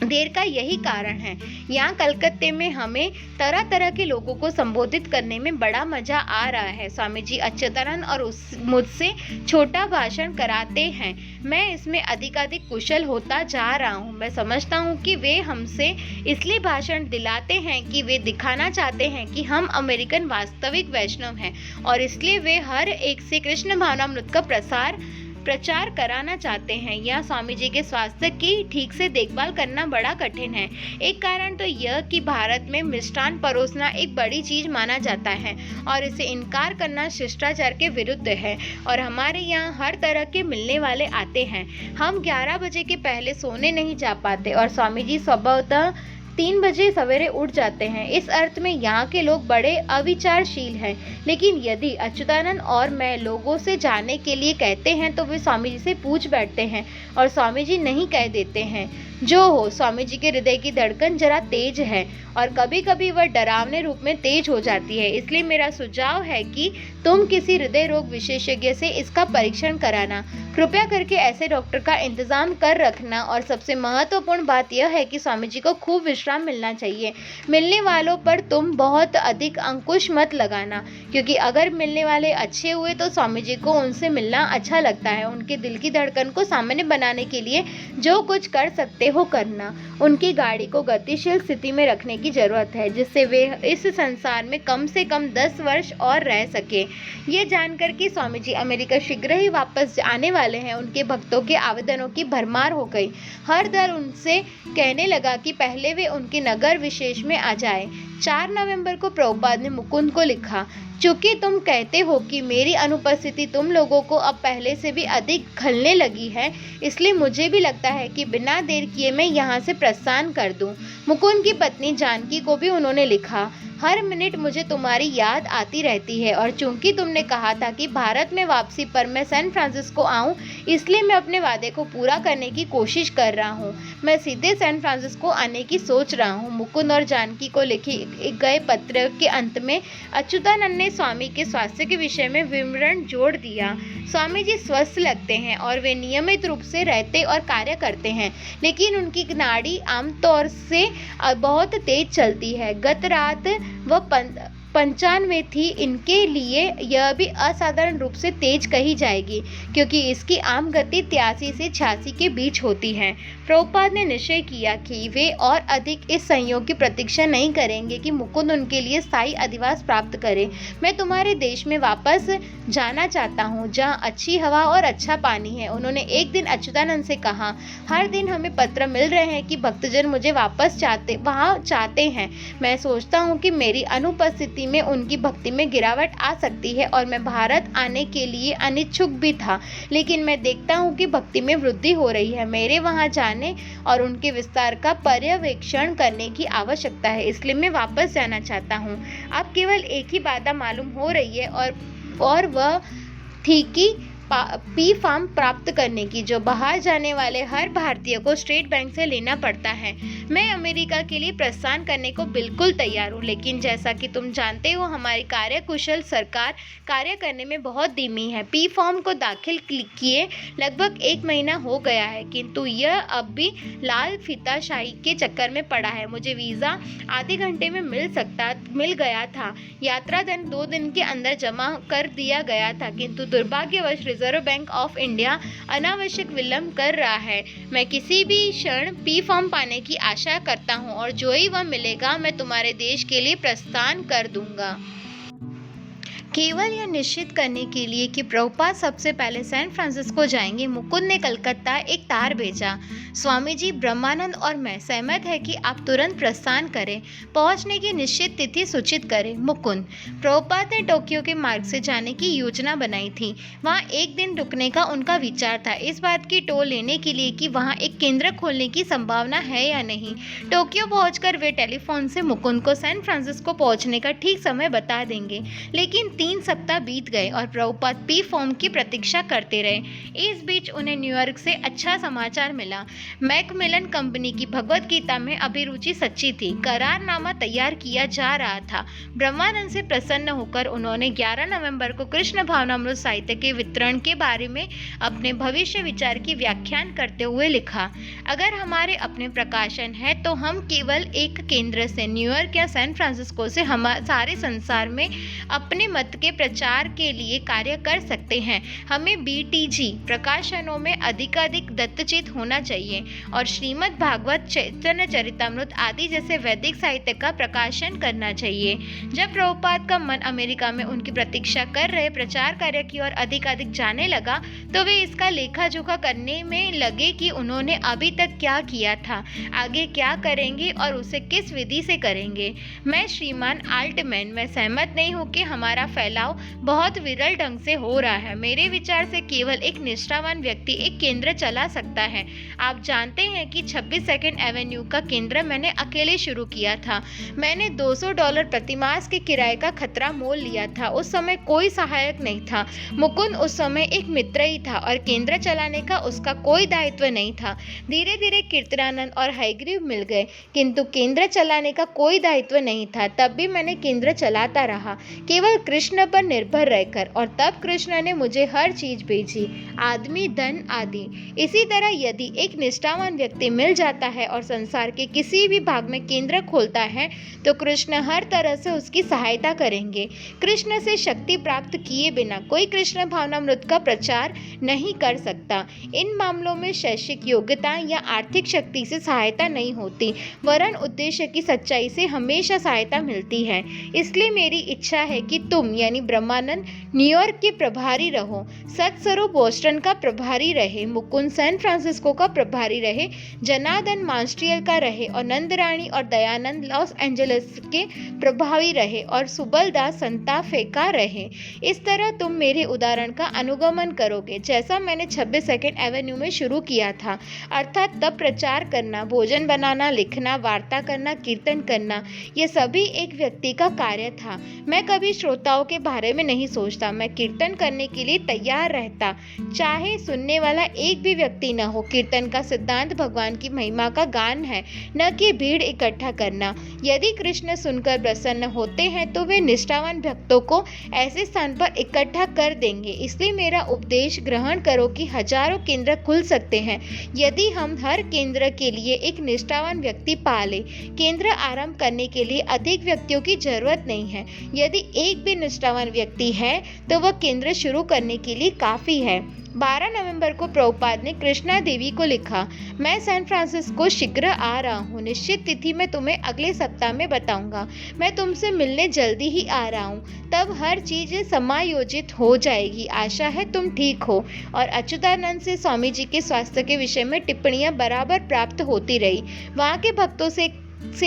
देर का यही कारण है। यहाँ कलकत्ते में हमें तरह तरह के लोगों को संबोधित करने में बड़ा मजा आ रहा है। स्वामी जी अच्युतानंद और मुझसे छोटा भाषण कराते हैं। मैं इसमें अधिकाधिक कुशल होता जा रहा हूँ। मैं समझता हूँ कि वे हमसे इसलिए भाषण दिलाते हैं कि वे दिखाना चाहते हैं कि हम अमेरिकन वास्तविक वैष्णव हैं, और इसलिए वे हर एक से कृष्ण भावनामृत का प्रचार कराना चाहते हैं। यह स्वामी जी के स्वास्थ्य की ठीक से देखभाल करना बड़ा कठिन है। एक कारण तो यह कि भारत में मिष्ठान परोसना एक बड़ी चीज माना जाता है और इसे इनकार करना शिष्टाचार के विरुद्ध है, और हमारे यहाँ हर तरह के मिलने वाले आते हैं। हम 11 बजे के पहले सोने नहीं जा पाते और स्वामी जी स्वभावतः 3 बजे सवेरे उठ जाते हैं। इस अर्थ में यहाँ के लोग बड़े अविचारशील हैं, लेकिन यदि अच्युतानंद और मैं लोगों से जाने के लिए कहते हैं तो वे स्वामी जी से पूछ बैठते हैं और स्वामी जी नहीं कह देते हैं। जो हो, स्वामी जी के हृदय की धड़कन जरा तेज है और कभी कभी वह डरावने रूप में तेज हो जाती है। इसलिए मेरा सुझाव है कि तुम किसी हृदय रोग विशेषज्ञ से इसका परीक्षण कराना। कृपया करके ऐसे डॉक्टर का इंतजाम कर रखना। और सबसे महत्वपूर्ण बात यह है कि स्वामी जी को खूब विश्राम मिलना चाहिए। मिलने वालों पर तुम बहुत अधिक अंकुश मत लगाना, क्योंकि अगर मिलने वाले अच्छे हुए तो स्वामी जी को उनसे मिलना अच्छा लगता है। उनके दिल की धड़कन को सामान्य बनाने के लिए जो कुछ कर सकते हो करना। उनकी गाड़ी को गतिशील स्थिति में रखने की जरूरत है, जिससे वे इस संसार में कम से कम 10 वर्ष और रह सके। ये जानकर कि स्वामी जी अमेरिका शीघ्र ही वापस आने वाले हैं, उनके भक्तों के आवेदनों की भरमार हो गई। हर दल उनसे कहने लगा कि पहले वे उनके नगर विशेष में आ जाए। 4 नवंबर को प्रभुपाद ने मुकुंद को लिखा, चूंकि तुम कहते हो कि मेरी अनुपस्थिति तुम लोगों को अब पहले से भी अधिक खलने लगी है, इसलिए मुझे भी लगता है कि बिना देर किए मैं यहाँ से प्रस्थान कर दूं। मुकुंद की पत्नी जानकी को भी उन्होंने लिखा, हर मिनट मुझे तुम्हारी याद आती रहती है, और चूंकि तुमने कहा था कि भारत में वापसी पर मैं सैन फ्रांसिस्को आऊं, इसलिए मैं अपने वादे को पूरा करने की कोशिश कर रहा हूं। मैं सीधे सैन फ्रांसिस्को आने की सोच रहा हूं। मुकुंद और जानकी को लिखे गए पत्र के अंत में अच्युतानंद ने स्वामी के स्वास्थ्य के विषय में विवरण जोड़ दिया। स्वामी जी स्वस्थ लगते हैं और वे नियमित रूप से रहते और कार्य करते हैं, लेकिन उनकी नाड़ी आमतौर से बहुत तेज चलती है। गत रात वह 95 थी। इनके लिए यह भी असाधारण रूप से तेज कही जाएगी, क्योंकि इसकी आम गति 83 से 86 के बीच होती है। प्रभुपाद ने निश्चय किया कि वे और अधिक इस संयोग की प्रतीक्षा नहीं करेंगे कि मुकुंद उनके लिए स्थायी अधिवास प्राप्त करे। मैं तुम्हारे देश में वापस जाना चाहता हूँ, जहाँ अच्छी हवा और अच्छा पानी है। उन्होंने एक दिन अच्युतानंद से कहा, हर दिन हमें पत्र मिल रहे हैं कि भक्तजन मुझे वापस वहाँ चाहते हैं। मैं सोचता हूँ कि मेरी अनुपस्थिति में उनकी भक्ति में गिरावट आ सकती है, और मैं भारत आने के लिए अनिच्छुक भी था, लेकिन मैं देखता हूँ कि भक्ति में वृद्धि हो रही है। मेरे वहाँ जाने और उनके विस्तार का पर्यवेक्षण करने की आवश्यकता है, इसलिए मैं वापस जाना चाहता हूँ। अब केवल एक ही बाधा मालूम हो रही है, और वह थी कि पी फार्म प्राप्त करने की, जो बाहर जाने वाले हर भारतीय को स्टेट बैंक से लेना पड़ता है। मैं अमेरिका के लिए प्रस्थान करने को बिल्कुल तैयार हूँ, लेकिन जैसा कि तुम जानते हो हमारी कार्यकुशल सरकार कार्य करने में बहुत धीमी है। पी फॉर्म को दाखिल किए लगभग 1 महीना हो गया है, किंतु यह अब भी लाल फीताशाही के चक्कर में पड़ा है। मुझे वीज़ा आधे घंटे में मिल गया था। यात्रा धन 2 दिन के अंदर जमा कर दिया गया था, किंतु दुर्भाग्यवश रिजर्व बैंक ऑफ इंडिया अनावश्यक विलंब कर रहा है। मैं किसी भी क्षण पी फॉर्म पाने की आशा करता हूँ, और जो ही वह मिलेगा मैं तुम्हारे देश के लिए प्रस्थान कर दूंगा। केवल यह निश्चित करने के लिए कि प्रभुपाद सबसे पहले सैन फ्रांसिस्को जाएंगे, मुकुंद ने कलकत्ता एक तार भेजा। स्वामी जी, ब्रह्मानंद और मैं सहमत है कि आप तुरंत प्रस्थान करें। पहुंचने की निश्चित तिथि सूचित करें। मुकुंद। प्रभुपाद ने टोक्यो के मार्ग से जाने की योजना बनाई थी। वहां एक दिन रुकने का उनका विचार था, इस बात की टोल लेने के लिए कि वहां एक केंद्र खोलने की संभावना है या नहीं। टोक्यो पहुंचकर वे टेलीफोन से मुकुंद को सैन फ्रांसिस्को पहुंचने का ठीक समय बता देंगे। लेकिन 3 सप्ताह बीत गए और प्रभुपाद पी फॉर्म की प्रतीक्षा करते रहे। इस बीच उन्हें न्यूयॉर्क से अच्छा समाचार मिला। मैकमिलन कंपनी की भगवत गीता में अभिरुचि सच्ची थी। करारनामा तैयार किया जा रहा था। ब्रह्मानंद से प्रसन्न होकर उन्होंने 11 नवंबर को कृष्ण भावनामृत साहित्य के वितरण के बारे में अपने भविष्य विचार की व्याख्यान करते हुए लिखा, अगर हमारे अपने प्रकाशन है तो हम केवल एक केंद्र से, न्यूयॉर्क या सैन फ्रांसिस्को से, हम सारे संसार में अपने मत के प्रचार के लिए कार्य कर सकते हैं। हमें बीटीजी प्रकाशनों में अधिकाधिक दत्तचित होना चाहिए और श्रीमद् भागवत, चैतन्य चरितामृत आदि जैसे वैदिक साहित्य का प्रकाशन करना चाहिए। जब प्रभुपाद का मन अमेरिका में उनकी प्रतीक्षा कर रहे प्रचार कार्य की ओर अधिकाधिक जाने लगा तो वे इसका लेखा जोखा करने में लगे कि उन्होंने अभी तक क्या किया था, आगे क्या करेंगे और उसे किस विधि से करेंगे। मैं श्रीमान आल्टमैन, मैं सहमत नहीं हूँ कि हमारा फैलाव बहुत विरल ढंग से हो रहा है। मेरे विचार से केवल एक निष्ठावान व्यक्ति एक केंद्र चला सकता है। आप जानते हैं कि 26 सेकंड एवेन्यू का केंद्र मैंने अकेले शुरू किया था। मैंने $200 प्रतिमास के किराए का खतरा मोल लिया था। उस समय कोई सहायक नहीं था। मुकुंद उस समय एक मित्र ही था और केंद्र चलाने का उसका कोई दायित्व नहीं था। धीरे धीरे कीर्तनानंद और हयग्रीव मिल गए, किंतु केंद्र चलाने का कोई दायित्व नहीं था। तब भी मैंने केंद्र चलाता रहा, केवल कृष्ण पर निर्भर रहकर, और तब कृष्ण ने मुझे हर चीज भेजी, आदमी, धन आदि। इसी तरह यदि एक निष्ठावान व्यक्ति मिल जाता है और संसार के किसी भी भाग में केंद्र खोलता है तो कृष्ण हर तरह से उसकी सहायता करेंगे। कृष्ण से शक्ति प्राप्त किए बिना कोई कृष्ण भावनामृत का प्रचार नहीं कर सकता। इन मामलों में शैक्षिक योग्यता या आर्थिक शक्ति से सहायता नहीं होती, वरन उद्देश्य की सच्चाई से हमेशा सहायता मिलती है। इसलिए मेरी इच्छा है कि तुम यानी ब्रह्मानंद न्यूयॉर्क के प्रभारी रहो, सत्स्वरूप बोस्टन का प्रभारी रहे, मुकुंद सैन फ्रांसिस्को का प्रभारी रहे, जनार्दन मॉन्ट्रियल का रहे और नंदरानी और दयानंद लॉस एंजलिस के प्रभावी रहे और सुबलदास संता फे का रहे। इस तरह तुम मेरे उदाहरण का अनुगमन करोगे, जैसा मैंने 26 सेकंड एवेन्यू में शुरू किया था। अर्थात तब प्रचार करना, भोजन बनाना, लिखना, वार्ता करना, कीर्तन करना, ये सभी एक व्यक्ति का कार्य था। मैं कभी श्रोताओं के बारे में नहीं सोचता। मैं कीर्तन करने के लिए तैयार रहता, चाहे सुनने वाला एक भी व्यक्ति न हो। कीर्तन का सिद्धांत भगवान की महिमा का गान है, न कि भीड़ इकट्ठा करना। यदि कृष्ण सुनकर प्रसन्न होते हैं तो वे निष्ठावान भक्तों को ऐसे स्थान पर इकट्ठा कर देंगे। इसलिए मेरा उपदेश ग्रहण करो कि हजारों केंद्र खुल सकते हैं यदि हम हर केंद्र के लिए एक निष्ठावान व्यक्ति पाले। केंद्र आरंभ करने के लिए अधिक व्यक्तियों की जरूरत नहीं है। यदि एक भी निष्ठावान व्यक्ति है तो वह केंद्र शुरू करने के लिए काफी है। 12 नवंबर को प्रभुपाद ने कृष्णा देवी को लिखा, मैं सैन फ्रांसिस्को शीघ्र आ रहा हूँ। निश्चित तिथि मैं तुम्हें अगले सप्ताह में बताऊंगा। मैं तुमसे मिलने जल्दी ही आ रहा हूँ, तब हर चीज समायोजित हो जाएगी। आशा है तुम ठीक हो। और अच्युतानंद से स्वामी जी के स्वास्थ्य के विषय में टिप्पणियां बराबर प्राप्त होती रही। वहाँ के भक्तों से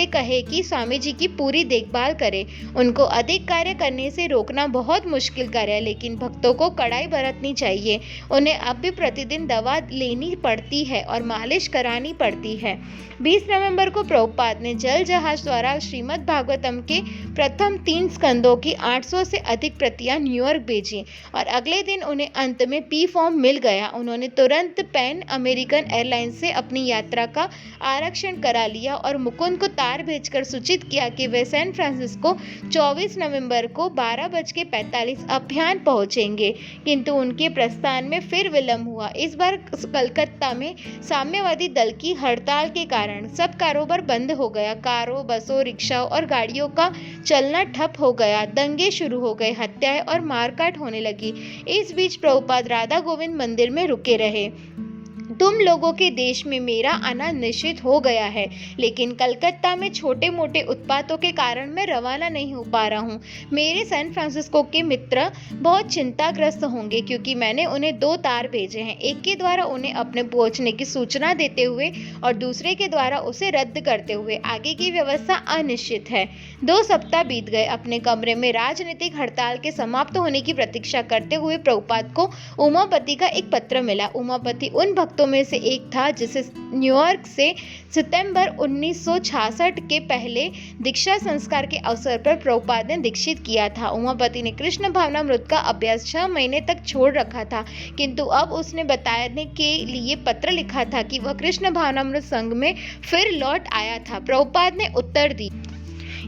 कहे कि स्वामी जी की पूरी देखभाल करें। उनको अधिक कार्य करने से रोकना बहुत मुश्किल कार्य है, लेकिन भक्तों को कड़ाई बरतनी चाहिए। उन्हें अब भी प्रतिदिन दवा लेनी पड़ती है और मालिश करानी पड़ती है। 20 नवंबर को प्रभुपाद ने जल जहाज द्वारा श्रीमद् भागवतम के प्रथम 3 स्कंदों की 800 से अधिक प्रतियां न्यूयॉर्क भेजी और अगले दिन उन्हें अंत में पी फॉर्म मिल गया। उन्होंने तुरंत पैन अमेरिकन एयरलाइंस से अपनी यात्रा का आरक्षण करा लिया और मुकुंद को तार भेजकर सूचित किया कि वे सैन फ्रांसिस्को 24 नवंबर को 12:45 अभियान पहुंचेंगे, किंतु उनके प्रस्थान में फिर विलंब हुआ। इस बार कलकत्ता में साम्यवादी दल की हड़ताल के कारण सब कारोबार बंद हो गया। कारों, बसों, रिक्शाओं और गाड़ियों का चलना ठप हो गया। दंगे शुरू हो गए, हत्याएं और मारकाट होने लगी। इस बीच प्रभुपाद राधा गोविंद मंदिर में रुके रहे। तुम लोगों के देश में मेरा आना निश्चित हो गया है, लेकिन कलकत्ता में छोटे मोटे उत्पातों के कारण मैं रवाना नहीं हो पा रहा हूँ। मेरे सैन फ्रांसिस्को के मित्र बहुत चिंताग्रस्त होंगे क्योंकि मैंने उन्हें 2 तार भेजे हैं, एक के द्वारा उन्हें अपने पहुंचने की सूचना देते हुए और दूसरे के द्वारा उसे रद्द करते हुए। आगे की व्यवस्था अनिश्चित है। 2 सप्ताह बीत गए। अपने कमरे में राजनीतिक हड़ताल के समाप्त होने की प्रतीक्षा करते हुए प्रभुपाद को उमापति का एक पत्र मिला। उमापति उन भक्तों में से एक था जिसे न्यूयॉर्क से सितंबर 1966 के पहले दीक्षा संस्कार के अवसर पर प्रभुपाद ने दीक्षित किया था। उमापति ने कृष्ण भावनामृत का अभ्यास 6 महीने तक छोड़ रखा था, किंतु अब उसने बताने के लिए पत्र लिखा था कि वह कृष्ण भावनामृत संघ में फिर लौट आया था। प्रभुपाद ने उत्तर दी,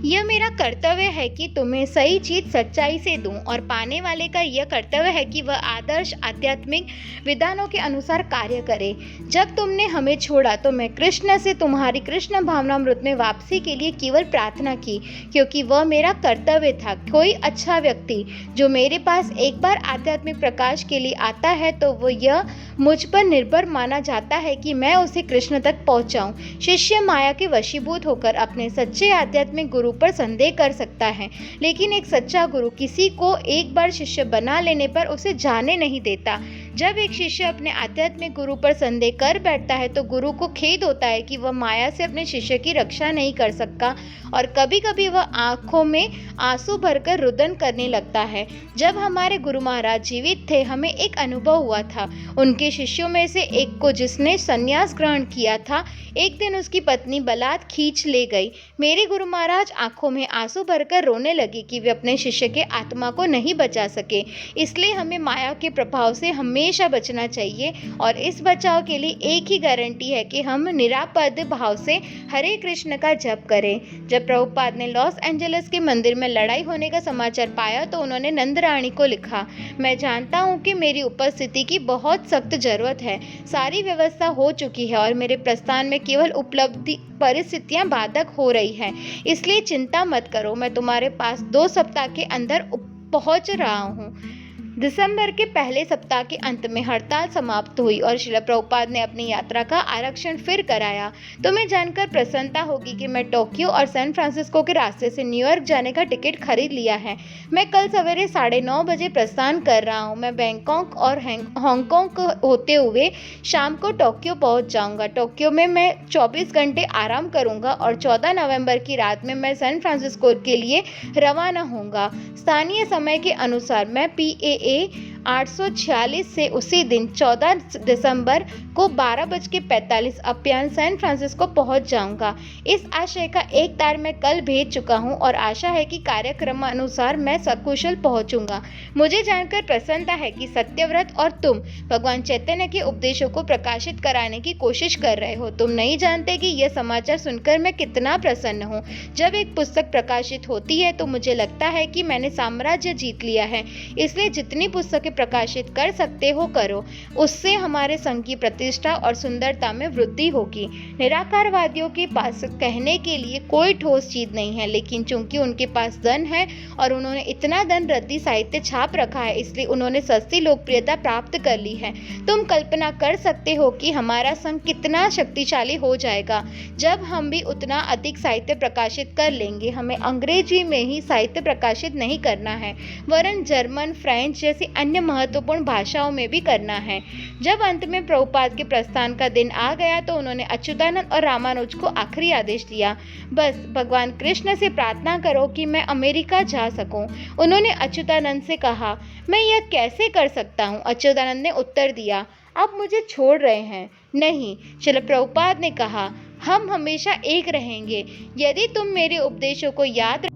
यह मेरा कर्तव्य है कि तुम्हें सही चीज सच्चाई से दूं और पाने वाले का यह कर्तव्य है कि वह आदर्श आध्यात्मिक विधानों के अनुसार कार्य करे। जब तुमने हमें छोड़ा तो मैं कृष्ण से तुम्हारी कृष्ण भावनामृत में वापसी के लिए केवल प्रार्थना की, क्योंकि वह मेरा कर्तव्य था। कोई अच्छा व्यक्ति जो मेरे पास एक बार आध्यात्मिक प्रकाश के लिए आता है तो वह यह मुझ पर निर्भर माना जाता है कि मैं उसे कृष्ण तक पहुंचाऊं। शिष्य माया के वशीभूत होकर अपने सच्चे आध्यात्मिक गुरु पर संदेह कर सकता है, लेकिन एक सच्चा गुरु किसी को एक बार शिष्य बना लेने पर उसे जाने नहीं देता। जब एक शिष्य अपने आध्यात्मिक गुरु पर संदेह कर बैठता है तो गुरु को खेद होता है कि वह माया से अपने शिष्य की रक्षा नहीं कर सकता और कभी कभी वह आंखों में आंसू भरकर रुदन करने लगता है। जब हमारे गुरु महाराज जीवित थे, हमें एक अनुभव हुआ था। उनके शिष्यों में से एक को, जिसने संन्यास ग्रहण किया था, एक दिन उसकी पत्नी बलात् खींच ले गई। मेरे गुरु महाराज आंखों में आंसू भरकर रोने लगे कि वे अपने शिष्य के आत्मा को नहीं बचा सके। इसलिए हमें माया के प्रभाव से हमेशा बचना चाहिए और इस बचाव के लिए एक ही गारंटी है कि हम निरापद भाव से हरे कृष्ण का जप करें। जब प्रभुपाद ने लॉस एंजलिस के मंदिर में लड़ाई होने का समाचार पाया तो उन्होंने नंदरानी को लिखा, मैं जानता हूँ कि मेरी उपस्थिति की बहुत सख्त जरूरत है। सारी व्यवस्था हो चुकी है और मेरे प्रस्थान में केवल उपलब्धि परिस्थितियां बाधक हो रही हैं, इसलिए चिंता मत करो। मैं तुम्हारे पास 2 सप्ताह के अंदर पहुंच रहा हूँ। दिसंबर के पहले सप्ताह के अंत में हड़ताल समाप्त हुई और श्रील प्रभुपाद ने अपनी यात्रा का आरक्षण फिर कराया। तुम्हें जानकर प्रसन्नता होगी कि मैं टोक्यो और सैन फ्रांसिस्को के रास्ते से न्यूयॉर्क जाने का टिकट खरीद लिया है। मैं कल सवेरे 9:30 बजे प्रस्थान कर रहा हूँ। मैं बैंकॉक और हांगकांग होते हुए शाम को टोक्यो पहुँच जाऊँगा। टोक्यो में मैं 24 घंटे आराम करूँगा और 14 नवंबर की रात में मैं सैन फ्रांसिस्को के लिए रवाना होऊंगा। स्थानीय समय के अनुसार मैं PAA 846 से उसी दिन 14 दिसंबर को 12:45 अपराह्न सैन फ्रांसिस्को पहुंच जाऊंगा। इस आशय का एक तार मैं कल भेज चुका हूं और आशा है कि कार्यक्रम अनुसार मैं सकुशल पहुंचूंगा। मुझे जानकर प्रसन्नता है कि सत्यव्रत और तुम भगवान चैतन्य के उपदेशों को प्रकाशित कराने की कोशिश कर रहे हो। तुम नहीं जानते कि यह समाचार सुनकर मैं कितना प्रसन्न हूँ। जब एक पुस्तक प्रकाशित होती है तो मुझे लगता है कि मैंने साम्राज्य जीत लिया है। इसलिए जितनी पुस्तकें प्रकाशित कर सकते हो करो, उससे हमारे संघ की प्रतिष्ठा और सुंदरता में वृद्धि होगी। निराकारवादियों के पास कहने के लिए कोई ठोस चीज नहीं है, लेकिन चूंकि उनके पास धन है और उन्होंने इतना धन रद्दी साहित्य छाप रखा है, इसलिए उन्होंने सस्ती लोकप्रियता प्राप्त कर ली है। तुम कल्पना कर सकते हो कि हमारा संघ कितना शक्तिशाली हो जाएगा जब हम भी उतना अधिक साहित्य प्रकाशित कर लेंगे। हमें अंग्रेजी में ही साहित्य प्रकाशित नहीं करना है, वरन जर्मन, फ्रेंच जैसी अन्य महत्वपूर्ण भाषाओं में भी करना है। जब अंत में प्रभुपाद के प्रस्थान का दिन आ गया तो उन्होंने अच्युतानंद और रामानुज को आखिरी आदेश दिया, बस भगवान कृष्ण से प्रार्थना करो कि मैं अमेरिका जा सकूं। उन्होंने अच्युतानंद से कहा, मैं यह कैसे कर सकता हूं? अच्युतानंद ने उत्तर दिया, आप मुझे छोड़ रहे हैं। नहीं, श्रील प्रभुपाद ने कहा, हम हमेशा एक रहेंगे यदि तुम मेरे उपदेशों को याद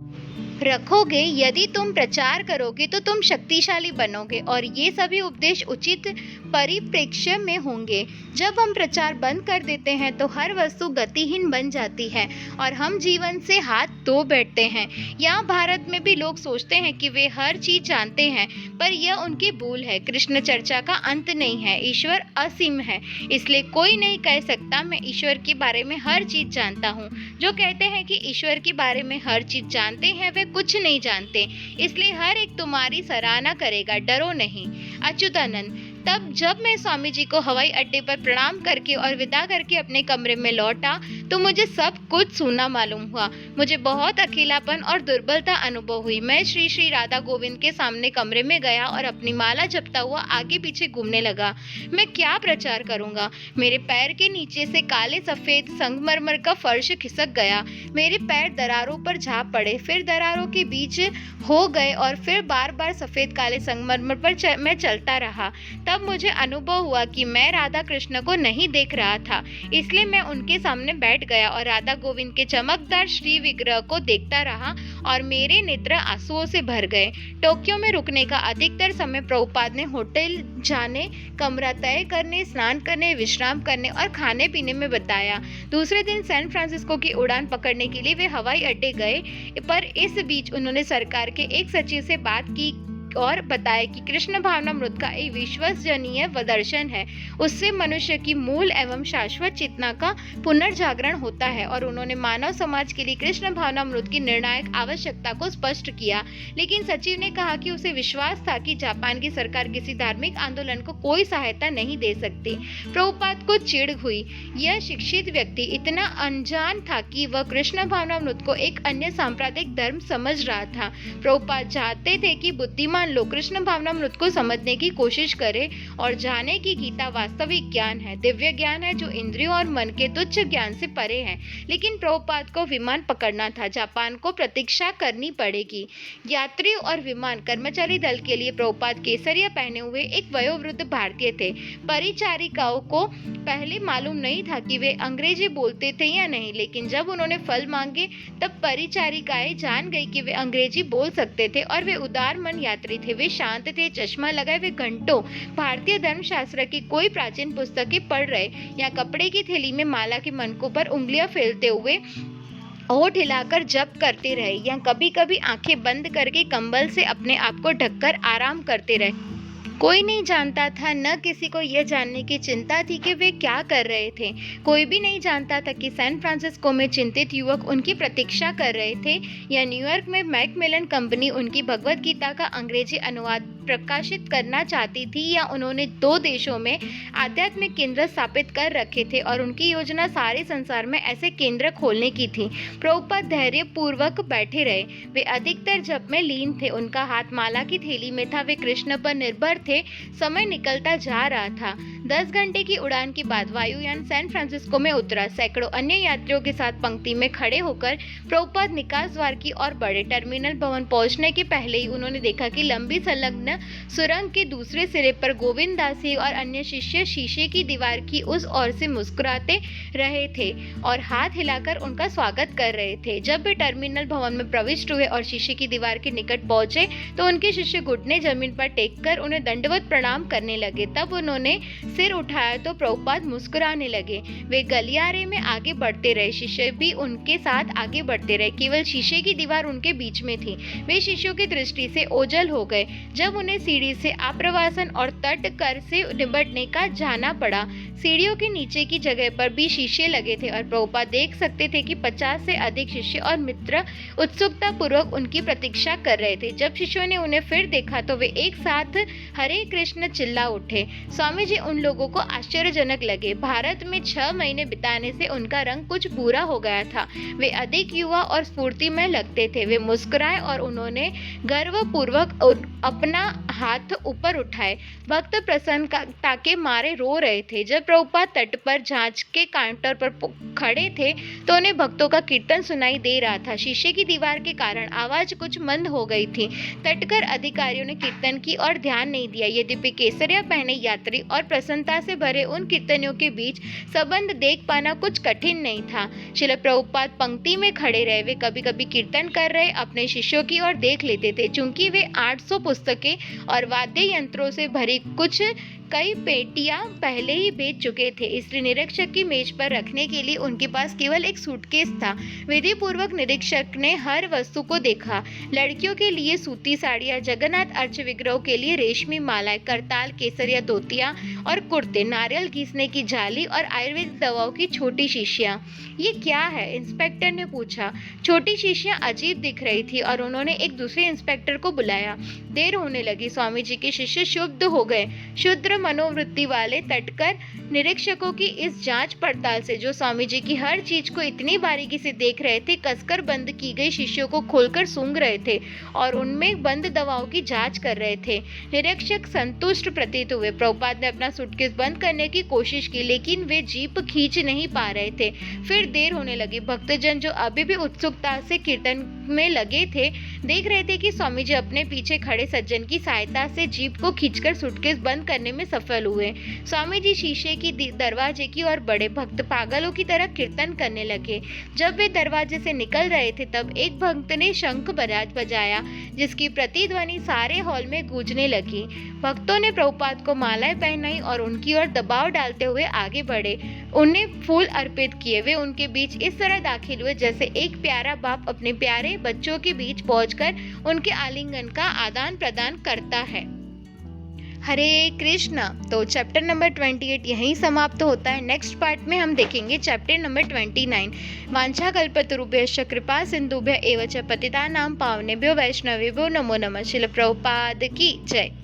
रखोगे। यदि तुम प्रचार करोगे तो तुम शक्तिशाली बनोगे और ये सभी उपदेश उचित परिप्रेक्ष्य में होंगे। जब हम प्रचार बंद कर देते हैं तो हर वस्तु गतिहीन बन जाती है और हम जीवन से हाथ धो बैठते हैं। यहाँ भारत में भी लोग सोचते हैं कि वे हर चीज जानते हैं, पर यह उनकी भूल है। कृष्ण चर्चा का अंत नहीं है, ईश्वर असीम है, इसलिए कोई नहीं कह सकता मैं ईश्वर के बारे में हर चीज जानता हूँ। जो कहते हैं कि ईश्वर के बारे में हर चीज जानते हैं वे कुछ नहीं जानते, इसलिए हर एक तुम्हारी सराहना करेगा, डरो नहीं। अच्युतानंद, तब जब मैं स्वामी जी को हवाई अड्डे पर प्रणाम करके और विदा करके अपने कमरे में लौटा तो मुझे सब कुछ सूना मालूम हुआ। मुझे बहुत अकेलापन और दुर्बलता अनुभव हुई। मैं श्री श्री राधा गोविंद के सामने कमरे में गया और अपनी माला जपता हुआ आगे पीछे घूमने लगा। मैं क्या प्रचार करूंगा? मेरे पैर के नीचे से काले सफेद संगमरमर का फर्श खिसक गया। मेरे पैर दरारों पर जा पड़े, फिर दरारों के बीच हो गए और फिर बार बार सफेद काले संगमरमर पर मैं चलता रहा। तब मुझे अनुभव हुआ कि मैं राधा कृष्ण को नहीं देख रहा था, इसलिए मैं उनके सामने बैठ गया और राधा गोविंद के चमकदार श्री विग्रह को देखता रहा और मेरे नेत्र आंसुओं से भर गए। टोक्यो में रुकने का अधिकतर समय प्रभुपाद ने होटल जाने, कमरा तय करने, स्नान करने, विश्राम करने और खाने पीने में बताया। दूसरे दिन सैन फ्रांसिस्को की उड़ान पकड़ने के लिए वे हवाई अड्डे गए, पर इस बीच उन्होंने सरकार के एक सचिव से बात की और बताया कि कृष्ण भावनामृत का एक विश्वसनीय दर्शन है। उससे मनुष्य की मूल एवं शाश्वत चेतना का पुनर्जागरण होता है और उन्होंने मानव समाज के लिए कृष्ण भावनामृत की निर्णायक आवश्यकता को स्पष्ट किया। लेकिन सचिव ने कहा कि उसे विश्वास था कि जापान की सरकार किसी धार्मिक आंदोलन को कोई सहायता नहीं दे सकती। प्रभुपाद को चिढ़ हुई। यह शिक्षित व्यक्ति इतना अनजान था कि वह कृष्ण भावनामृत को एक अन्य सांप्रदायिक धर्म समझ रहा था। प्रभुपाद चाहते थे कि बुद्धिमान लोग कृष्ण भावनामृत को समझने की कोशिश करें और जाने की गीता वास्तविक ज्ञान है, दिव्य ज्ञान है जो इंद्रियों और मन के तुच्छ ज्ञान से परे है। लेकिन प्रभुपाद को विमान पकड़ना था, जापान को प्रतीक्षा करनी पड़ेगी। यात्री और विमान कर्मचारी दल के लिए प्रभुपाद केसरिया पहने हुए एक वयोवृद्ध भारतीय थे। परिचारिकाओं को पहले मालूम नहीं था कि वे अंग्रेजी बोलते थे या नहीं, लेकिन जब उन्होंने फल मांगे तब परिचारिकाएं जान गई कि वे अंग्रेजी बोल सकते थे और वे उदार मन यात्री थे। वे शांत थे, चश्मा लगाए वे घंटों भारतीय धर्मशास्त्र की कोई प्राचीन पुस्तकें पढ़ रहे या कपड़े की थैली में माला के मनकों पर उंगलियां फैलते हुए होठ हिलाकर जप करते रहे या कभी कभी आंखें बंद करके कंबल से अपने आप को ढककर आराम करते रहे। कोई नहीं जानता था, न किसी को यह जानने की चिंता थी कि वे क्या कर रहे थे। कोई भी नहीं जानता था कि सैन फ्रांसिस्को में चिंतित युवक उनकी प्रतीक्षा कर रहे थे या न्यूयॉर्क में मैकमिलन कंपनी उनकी भगवत गीता का अंग्रेजी अनुवाद प्रकाशित करना चाहती थी या उन्होंने 2 देशों में आध्यात्मिक केंद्र स्थापित कर रखे थे और उनकी योजना सारे संसार में ऐसे केंद्र खोलने की थी। प्रभुपाद धैर्य पूर्वक बैठे रहे। वे अधिकतर जप में लीन थे। उनका हाथ माला की थैली में था। वे कृष्ण पर निर्भर थे। समय निकलता जा रहा था। 10 घंटे की उड़ान के बाद वायुयान सैन फ्रांसिस्को में उतरा। सैकड़ों अन्य यात्रियों के साथ पंक्ति में खड़े होकर प्रभुपाद निकास द्वार की ओर बढ़े। टर्मिनल भवन पहुंचने के पहले ही उन्होंने देखा कि लंबी संलग्न सुरंग के दूसरे सिरे पर गोविंद दासी और अन्य शिष्य शीशे की दीवार की उस ओर से मुस्कुराते रहे थे और हाथ हिलाकर उनका स्वागत कर रहे थे। जब वे टर्मिनल भवन में प्रविष्ट हुए और शीशे की दीवार के निकट पहुंचे तो उनके शिष्य घुटने जमीन पर टेककर उन्हें दंडवत प्रणाम करने लगे। तब उन्होंने सिर उठाया तो प्रभुपाद मुस्कुराने लगे। वे गलियारे में आगे बढ़ते रहे। शिष्य भी उनके साथ आगे बढ़ते रहे। केवल शीशे की दीवार उनके बीच में थी। वे शिष्यों की दृष्टि से ओझल हो गए जब उन्हें सीढ़ी से आप्रवासन और तट कर से निबटने का जाना पड़ा। सीढ़ियों के नीचे की जगह पर भी शीशे लगे थे और प्रभुपाद देख सकते थे कि 50 से अधिक शिष्य और मित्र उत्सुकता पूर्वक उनकी प्रतीक्षा कर रहे थे। जब शिष्यों ने उन्हें फिर देखा तो वे एक साथ हरे कृष्ण चिल्ला उठे। स्वामी जी उन लोगों को आश्चर्यजनक लगे। भारत में 6 महीने बिताने से उनका रंग कुछ भूरा हो गया था। वे अधिक युवा और स्फूर्तिमय लगते थे। वे मुस्कुराए और उन्होंने गर्वपूर्वक अपना हाथ ऊपर उठाए। भक्त प्रसन्नता के मारे रो रहे थे। जब प्रभुपाद तट पर जांच के काउंटर पर खड़े थे तो उन्हें भक्तों का कीर्तन सुनाई दे रहा था। शीशे की दीवार के कारण आवाज कुछ मंद हो गई थी। तटकर अधिकारियों ने कीर्तन की और ध्यान नहीं दिया। यद्यपि केसरिया पहने यात्री और प्रसन्नता से भरे उन कीर्तनियों के बीच संबंध देख पाना कुछ कठिन नहीं था। श्रील प्रभुपाद पंक्ति में खड़े रहे। वे कभी कभी कीर्तन कर रहे अपने शिष्यों की ओर देख लेते थे। चूंकि वे 800 पुस्तकें और वाद्य यंत्रों से भरी कई पेटियां पहले ही बेच चुके थे, इसलिए निरीक्षक की मेज पर रखने के लिए उनके पास केवल एक सूटकेस था। विधि पूर्वक निरीक्षक ने हर वस्तु को देखा। लड़कियों के लिए सूती साड़ियां, जगन्नाथ अर्च विग्रहों के लिए रेशमी मालाएं, करताल, केसरिया धोतियां और कुर्ते, नारियल घिसने की जाली और आयुर्वेदिक दवाओं की छोटी शीशियां। ये क्या है? इंस्पेक्टर ने पूछा। छोटी शीशियां अजीब दिख रही थी और उन्होंने एक दूसरे इंस्पेक्टर को बुलाया। देर होने लगी। स्वामी जी के शिष्य शुद्ध हो गए। शुद्र मनोवृत्ति वाले तटकर निरीक्षकों की इस जांच पड़ताल से, जो स्वामी जी की हर चीज को इतनी बारीकी से देख रहे थे, कसकर बंद की गई शीशियों को खोलकर सूंघ रहे थे और उनमें बंद दवाओं की जांच कर रहे थे। निरीक्षक संतुष्ट प्रतीत हुए। प्रभुपाद ने अपना सूटकेस बंद करने की कोशिश की, लेकिन वे जीप खींच नहीं पा रहे थे। फिर देर होने लगी। भक्तजन, जो अभी भी उत्सुकता से कीर्तन में लगे थे, देख रहे थे कि स्वामी जी अपने पीछे खड़े सज्जन की सहायता से जीप को खींचकर सूटकेस बंद करने में सफल हुए। स्वामी जी शीशे की दरवाजे की ओर बढ़े। भक्त पागलों की तरह कीर्तन करने लगे। जब वे दरवाजे से निकल रहे थे, तब एक भक्त ने शंख बजाया, जिसकी प्रतिध्वनि सारे हॉल में गूंजने लगी। भक्तों ने प्रभुपाद को मालाएं पहनाई और उनकी ओर दबाव डालते हुए आगे बढ़े। उन्हें फूल अर्पित किए। वे उनके बीच इस तरह दाखिल हुए जैसे एक प्यारा बाप अपने प्यारे बच्चों के बीच पहुंचकर उनके आलिंगन का आदान प्रदान करता है। हरे कृष्णा। तो चैप्टर नंबर 28 यहीं समाप्त होता है। नेक्स्ट पार्ट में हम देखेंगे चैप्टर नंबर 29। वांछाकल्पतरुभ्यश्च कृपा सिंधुभ्य एव च पतितानां पावनेभ्यो वैष्णवेभ्यो नमो नमः। श्रील प्रभुपाद की जय।